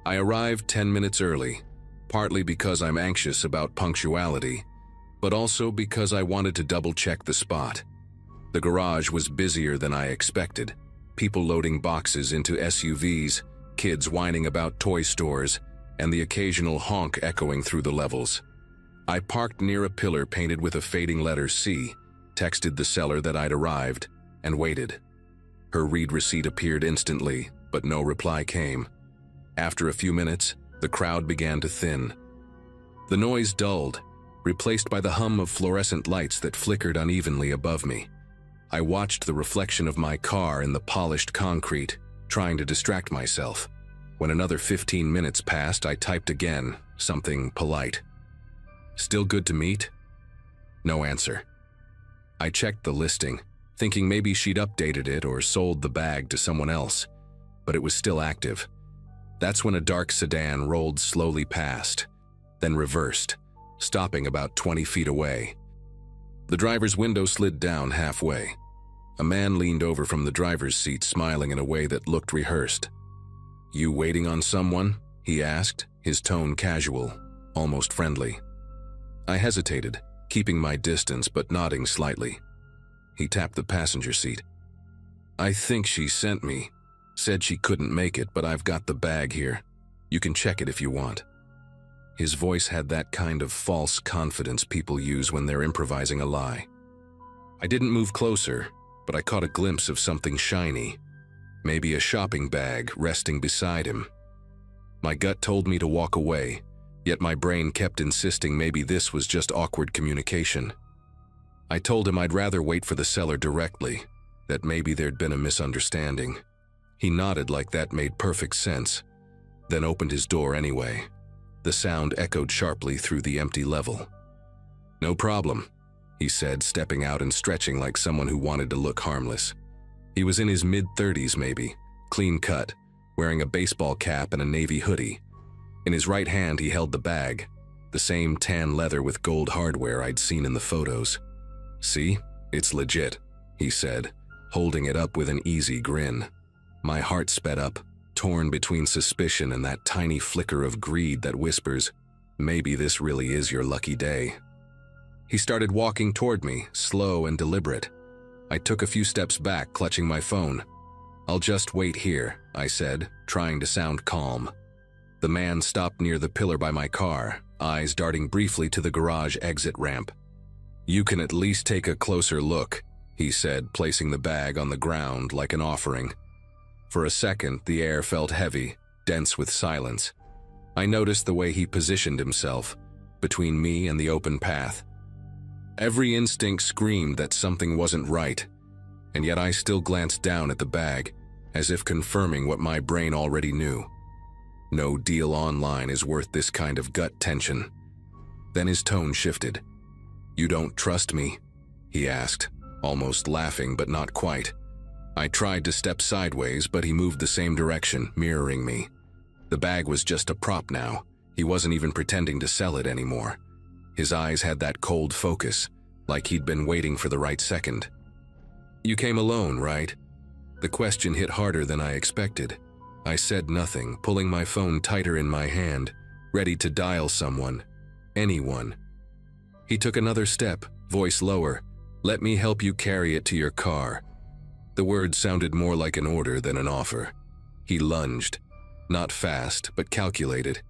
Speaker 1: I arrived 10 minutes early, partly because I'm anxious about punctuality, but also because I wanted to double-check the spot. The garage was busier than I expected, people loading boxes into SUVs, kids whining about toy stores, and the occasional honk echoing through the levels. I parked near a pillar painted with a fading letter C, texted the seller that I'd arrived, and waited. Her read receipt appeared instantly, but no reply came. After a few minutes, the crowd began to thin. The noise dulled, replaced by the hum of fluorescent lights that flickered unevenly above me. I watched the reflection of my car in the polished concrete, trying to distract myself. When another 15 minutes passed, I typed again, something polite. "Still good to meet?" No answer. I checked the listing, thinking maybe she'd updated it or sold the bag to someone else, but it was still active. That's when a dark sedan rolled slowly past, then reversed, stopping about 20 feet away. The driver's window slid down halfway. A man leaned over from the driver's seat, smiling in a way that looked rehearsed. "You waiting on someone?" he asked, his tone casual, almost friendly. I hesitated, keeping my distance but nodding slightly. He tapped the passenger seat. "I think she sent me. Said she couldn't make it, but I've got the bag here. You can check it if you want." His voice had that kind of false confidence people use when they're improvising a lie. I didn't move closer, but I caught a glimpse of something shiny, maybe a shopping bag resting beside him. My gut told me to walk away, yet my brain kept insisting maybe this was just awkward communication. I told him I'd rather wait for the seller directly, that maybe there'd been a misunderstanding. He nodded like that made perfect sense, then opened his door anyway. The sound echoed sharply through the empty level. "No problem," he said, stepping out and stretching like someone who wanted to look harmless. He was in his mid-30s maybe, clean cut, wearing a baseball cap and a navy hoodie. In his right hand he held the bag, the same tan leather with gold hardware I'd seen in the photos. "See? It's legit," he said, holding it up with an easy grin. My heart sped up, torn between suspicion and that tiny flicker of greed that whispers, "Maybe this really is your lucky day." He started walking toward me, slow and deliberate. I took a few steps back, clutching my phone. "I'll just wait here," I said, trying to sound calm. The man stopped near the pillar by my car, eyes darting briefly to the garage exit ramp. "You can at least take a closer look," he said, placing the bag on the ground like an offering. For a second, the air felt heavy, dense with silence. I noticed the way he positioned himself, between me and the open path. Every instinct screamed that something wasn't right, and yet I still glanced down at the bag, as if confirming what my brain already knew. No deal online is worth this kind of gut tension. Then his tone shifted. "You don't trust me?" he asked, almost laughing but not quite. I tried to step sideways, but he moved the same direction, mirroring me. The bag was just a prop now. He wasn't even pretending to sell it anymore. His eyes had that cold focus, like he'd been waiting for the right second. "You came alone, right?" The question hit harder than I expected. I said nothing, pulling my phone tighter in my hand, ready to dial someone, anyone. He took another step, voice lower. "Let me help you carry it to your car." The words sounded more like an order than an offer. He lunged, not fast, but calculated.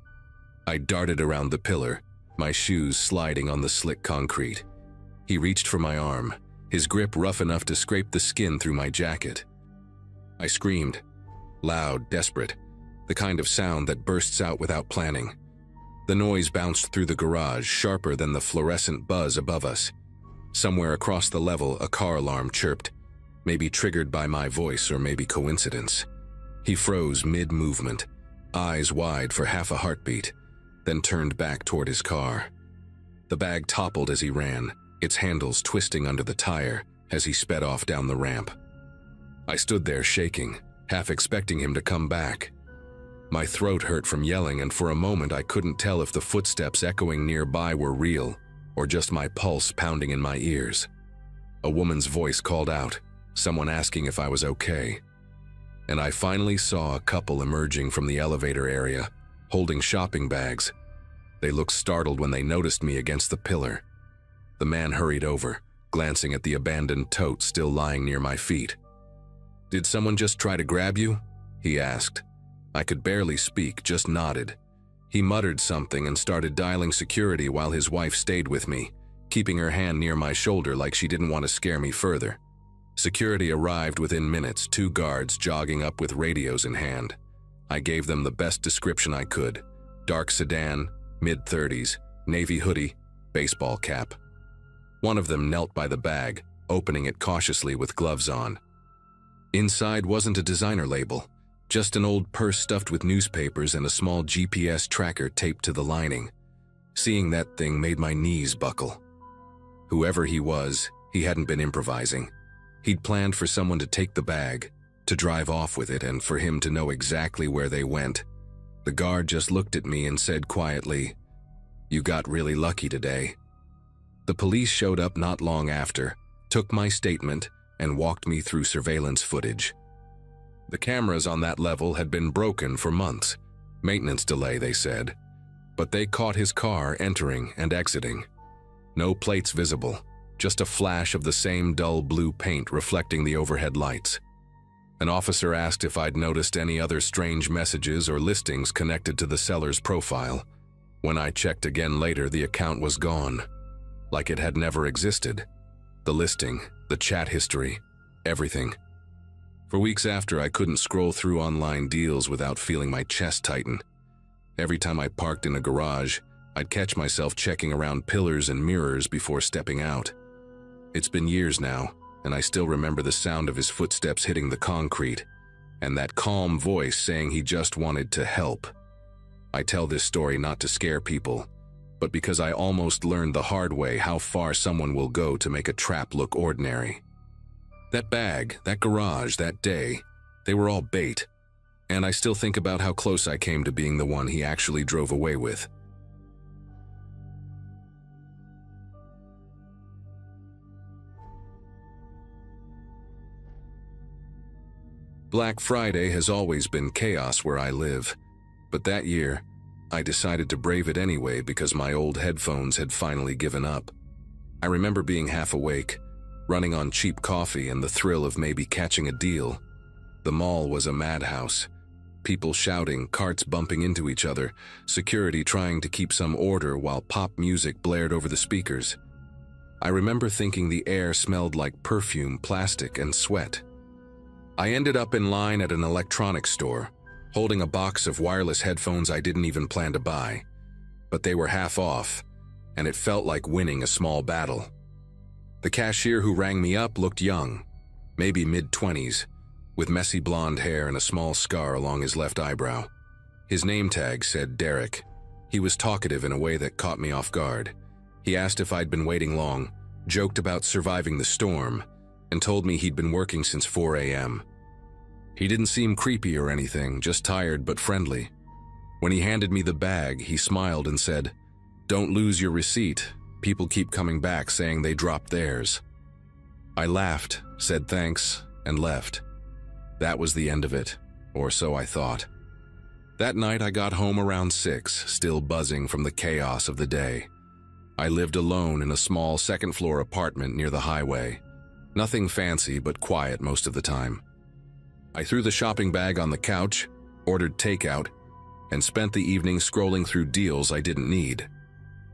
Speaker 1: I darted around the pillar, my shoes sliding on the slick concrete. He reached for my arm, his grip rough enough to scrape the skin through my jacket. I screamed, loud, desperate, the kind of sound that bursts out without planning. The noise bounced through the garage, sharper than the fluorescent buzz above us. Somewhere across the level, a car alarm chirped, maybe triggered by my voice or maybe coincidence. He froze mid-movement, eyes wide for half a heartbeat, then turned back toward his car. The bag toppled as he ran, its handles twisting under the tire as he sped off down the ramp. I stood there shaking, half expecting him to come back. My throat hurt from yelling, and for a moment I couldn't tell if the footsteps echoing nearby were real or just my pulse pounding in my ears. A woman's voice called out, someone asking if I was okay. And I finally saw a couple emerging from the elevator area, holding shopping bags. They looked startled when they noticed me against the pillar. The man hurried over, glancing at the abandoned tote still lying near my feet. "Did someone just try to grab you?" he asked. I could barely speak, just nodded. He muttered something and started dialing security while his wife stayed with me, keeping her hand near my shoulder like she didn't want to scare me further. Security arrived within minutes, 2 guards jogging up with radios in hand. I gave them the best description I could. Dark sedan, mid-30s, navy hoodie, baseball cap. One of them knelt by the bag, opening it cautiously with gloves on. Inside wasn't a designer label, just an old purse stuffed with newspapers and a small GPS tracker taped to the lining. Seeing that thing made my knees buckle. Whoever he was, he hadn't been improvising. He'd planned for someone to take the bag, to drive off with it, and for him to know exactly where they went. The guard just looked at me and said quietly, "You got really lucky today." The police showed up not long after, took my statement, and walked me through surveillance footage. The cameras on that level had been broken for months. Maintenance delay, they said. But they caught his car entering and exiting. No plates visible, just a flash of the same dull blue paint reflecting the overhead lights. An officer asked if I'd noticed any other strange messages or listings connected to the seller's profile. When I checked again later, the account was gone, like it had never existed. The listing, the chat history, everything. For weeks after, I couldn't scroll through online deals without feeling my chest tighten. Every time I parked in a garage, I'd catch myself checking around pillars and mirrors before stepping out. It's been years now, and I still remember the sound of his footsteps hitting the concrete, and that calm voice saying he just wanted to help. I tell this story not to scare people, but because I almost learned the hard way how far someone will go to make a trap look ordinary. That bag, that garage, that day, they were all bait, and I still think about how close I came to being the one he actually drove away with. Black Friday has always been chaos where I live, but that year, I decided to brave it anyway because my old headphones had finally given up. I remember being half awake, running on cheap coffee and the thrill of maybe catching a deal. The mall was a madhouse. People shouting, carts bumping into each other, security trying to keep some order while pop music blared over the speakers. I remember thinking the air smelled like perfume, plastic, and sweat. I ended up in line at an electronics store, holding a box of wireless headphones I didn't even plan to buy. But they were half off, and it felt like winning a small battle. The cashier who rang me up looked young, maybe mid-20s, with messy blonde hair and a small scar along his left eyebrow. His name tag said Derek. He was talkative in a way that caught me off guard. He asked if I'd been waiting long, joked about surviving the storm, and told me he'd been working since 4 a.m. He didn't seem creepy or anything, just tired but friendly. When he handed me the bag, he smiled and said, "Don't lose your receipt. People keep coming back saying they dropped theirs." I laughed, said thanks, and left. That was the end of it, or so I thought. That night I got home around 6, still buzzing from the chaos of the day. I lived alone in a small second-floor apartment near the highway. Nothing fancy but quiet most of the time. I threw the shopping bag on the couch, ordered takeout, and spent the evening scrolling through deals I didn't need.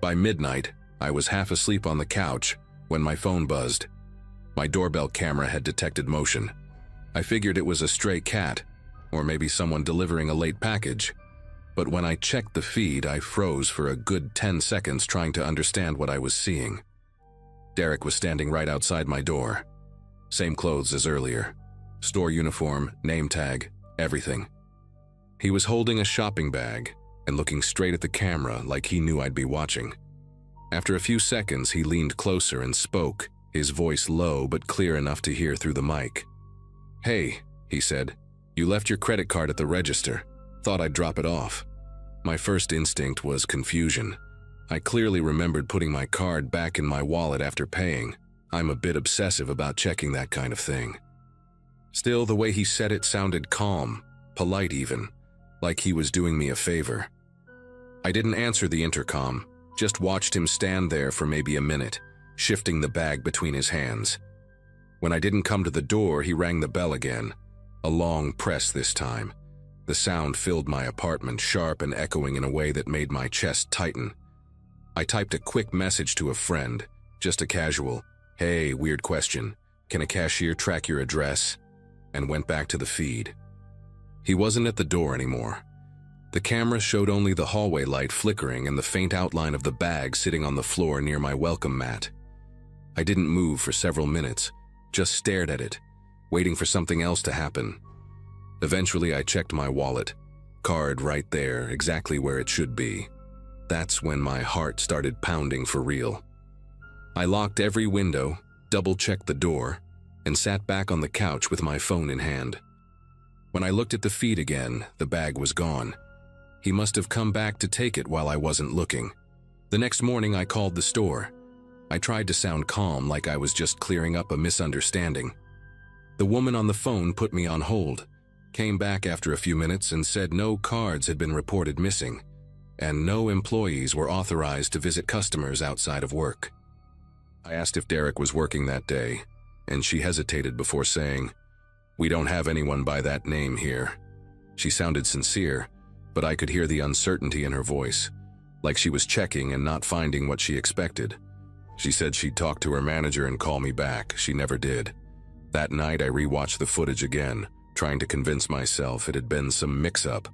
Speaker 1: By midnight, I was half asleep on the couch when my phone buzzed. My doorbell camera had detected motion. I figured it was a stray cat, or maybe someone delivering a late package. But when I checked the feed, I froze for a good 10 seconds trying to understand what I was seeing. Derek was standing right outside my door. Same clothes as earlier. Store uniform, name tag, everything. He was holding a shopping bag and looking straight at the camera like he knew I'd be watching. After a few seconds, he leaned closer and spoke, his voice low but clear enough to hear through the mic. "Hey," he said, "you left your credit card at the register. Thought I'd drop it off." My first instinct was confusion. I clearly remembered putting my card back in my wallet after paying. I'm a bit obsessive about checking that kind of thing. Still, the way he said it sounded calm, polite even, like he was doing me a favor. I didn't answer the intercom, just watched him stand there for maybe a minute, shifting the bag between his hands. When I didn't come to the door, he rang the bell again, a long press this time. The sound filled my apartment, sharp and echoing in a way that made my chest tighten. I typed a quick message to a friend, just a casual, "Hey, weird question. Can a cashier track your address?" and went back to the feed. He wasn't at the door anymore. The camera showed only the hallway light flickering and the faint outline of the bag sitting on the floor near my welcome mat. I didn't move for several minutes, just stared at it, waiting for something else to happen. Eventually, I checked my wallet. Card right there, exactly where it should be. That's when my heart started pounding for real. I locked every window, double-checked the door, and sat back on the couch with my phone in hand. When I looked at the feed again, the bag was gone. He must have come back to take it while I wasn't looking. The next morning, I called the store. I tried to sound calm, like I was just clearing up a misunderstanding. The woman on the phone put me on hold, came back after a few minutes and said no cards had been reported missing, and no employees were authorized to visit customers outside of work. I asked if Derek was working that day, and she hesitated before saying, "We don't have anyone by that name here." She sounded sincere, but I could hear the uncertainty in her voice, like she was checking and not finding what she expected. She said she'd talk to her manager and call me back. She never did. That night, I rewatched the footage again, trying to convince myself it had been some mix-up.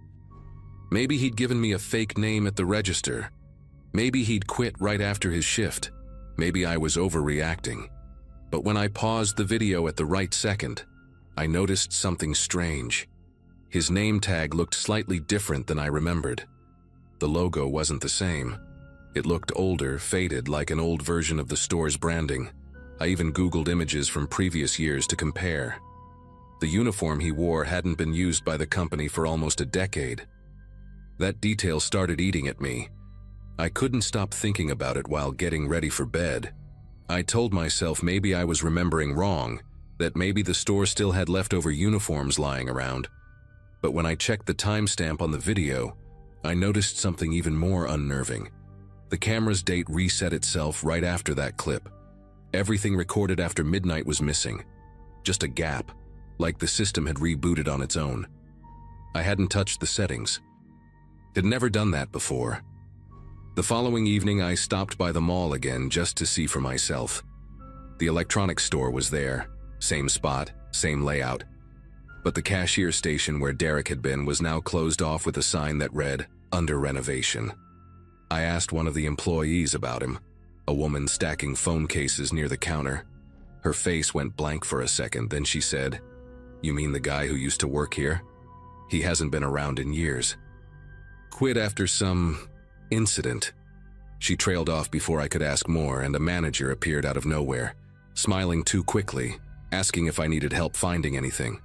Speaker 1: Maybe he'd given me a fake name at the register. Maybe he'd quit right after his shift. Maybe I was overreacting. But when I paused the video at the right second, I noticed something strange. His name tag looked slightly different than I remembered. The logo wasn't the same. It looked older, faded, like an old version of the store's branding. I even Googled images from previous years to compare. The uniform he wore hadn't been used by the company for almost a decade. That detail started eating at me. I couldn't stop thinking about it while getting ready for bed. I told myself maybe I was remembering wrong, that maybe the store still had leftover uniforms lying around. But when I checked the timestamp on the video, I noticed something even more unnerving. The camera's date reset itself right after that clip. Everything recorded after midnight was missing. Just a gap, like the system had rebooted on its own. I hadn't touched the settings. Had never done that before. The following evening, I stopped by the mall again just to see for myself. The electronics store was there, same spot, same layout. But the cashier station where Derek had been was now closed off with a sign that read, "Under renovation." I asked one of the employees about him, a woman stacking phone cases near the counter. Her face went blank for a second, then she said, "You mean the guy who used to work here? He hasn't been around in years. Quit after some incident." She trailed off before I could ask more, and a manager appeared out of nowhere, smiling too quickly, asking if I needed help finding anything.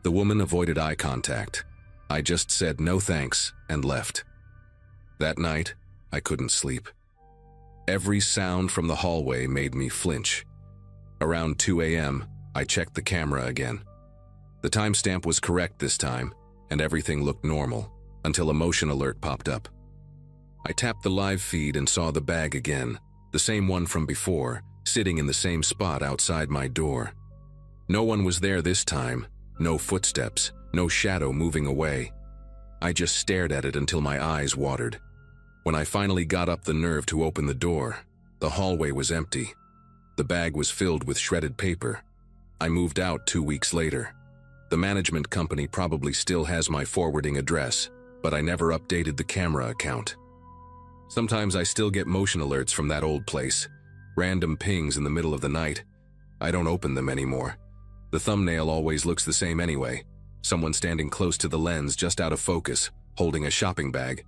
Speaker 1: The woman avoided eye contact. I just said no thanks and left. That night, I couldn't sleep. Every sound from the hallway made me flinch. Around 2 a.m., I checked the camera again. The timestamp was correct this time, and everything looked normal, until a motion alert popped up. I tapped the live feed and saw the bag again, the same one from before, sitting in the same spot outside my door. No one was there this time, no footsteps, no shadow moving away. I just stared at it until my eyes watered. When I finally got up the nerve to open the door, the hallway was empty. The bag was filled with shredded paper. I moved out 2 weeks later. The management company probably still has my forwarding address, but I never updated the camera account. Sometimes I still get motion alerts from that old place, random pings in the middle of the night. I don't open them anymore. The thumbnail always looks the same anyway, someone standing close to the lens just out of focus, holding a shopping bag.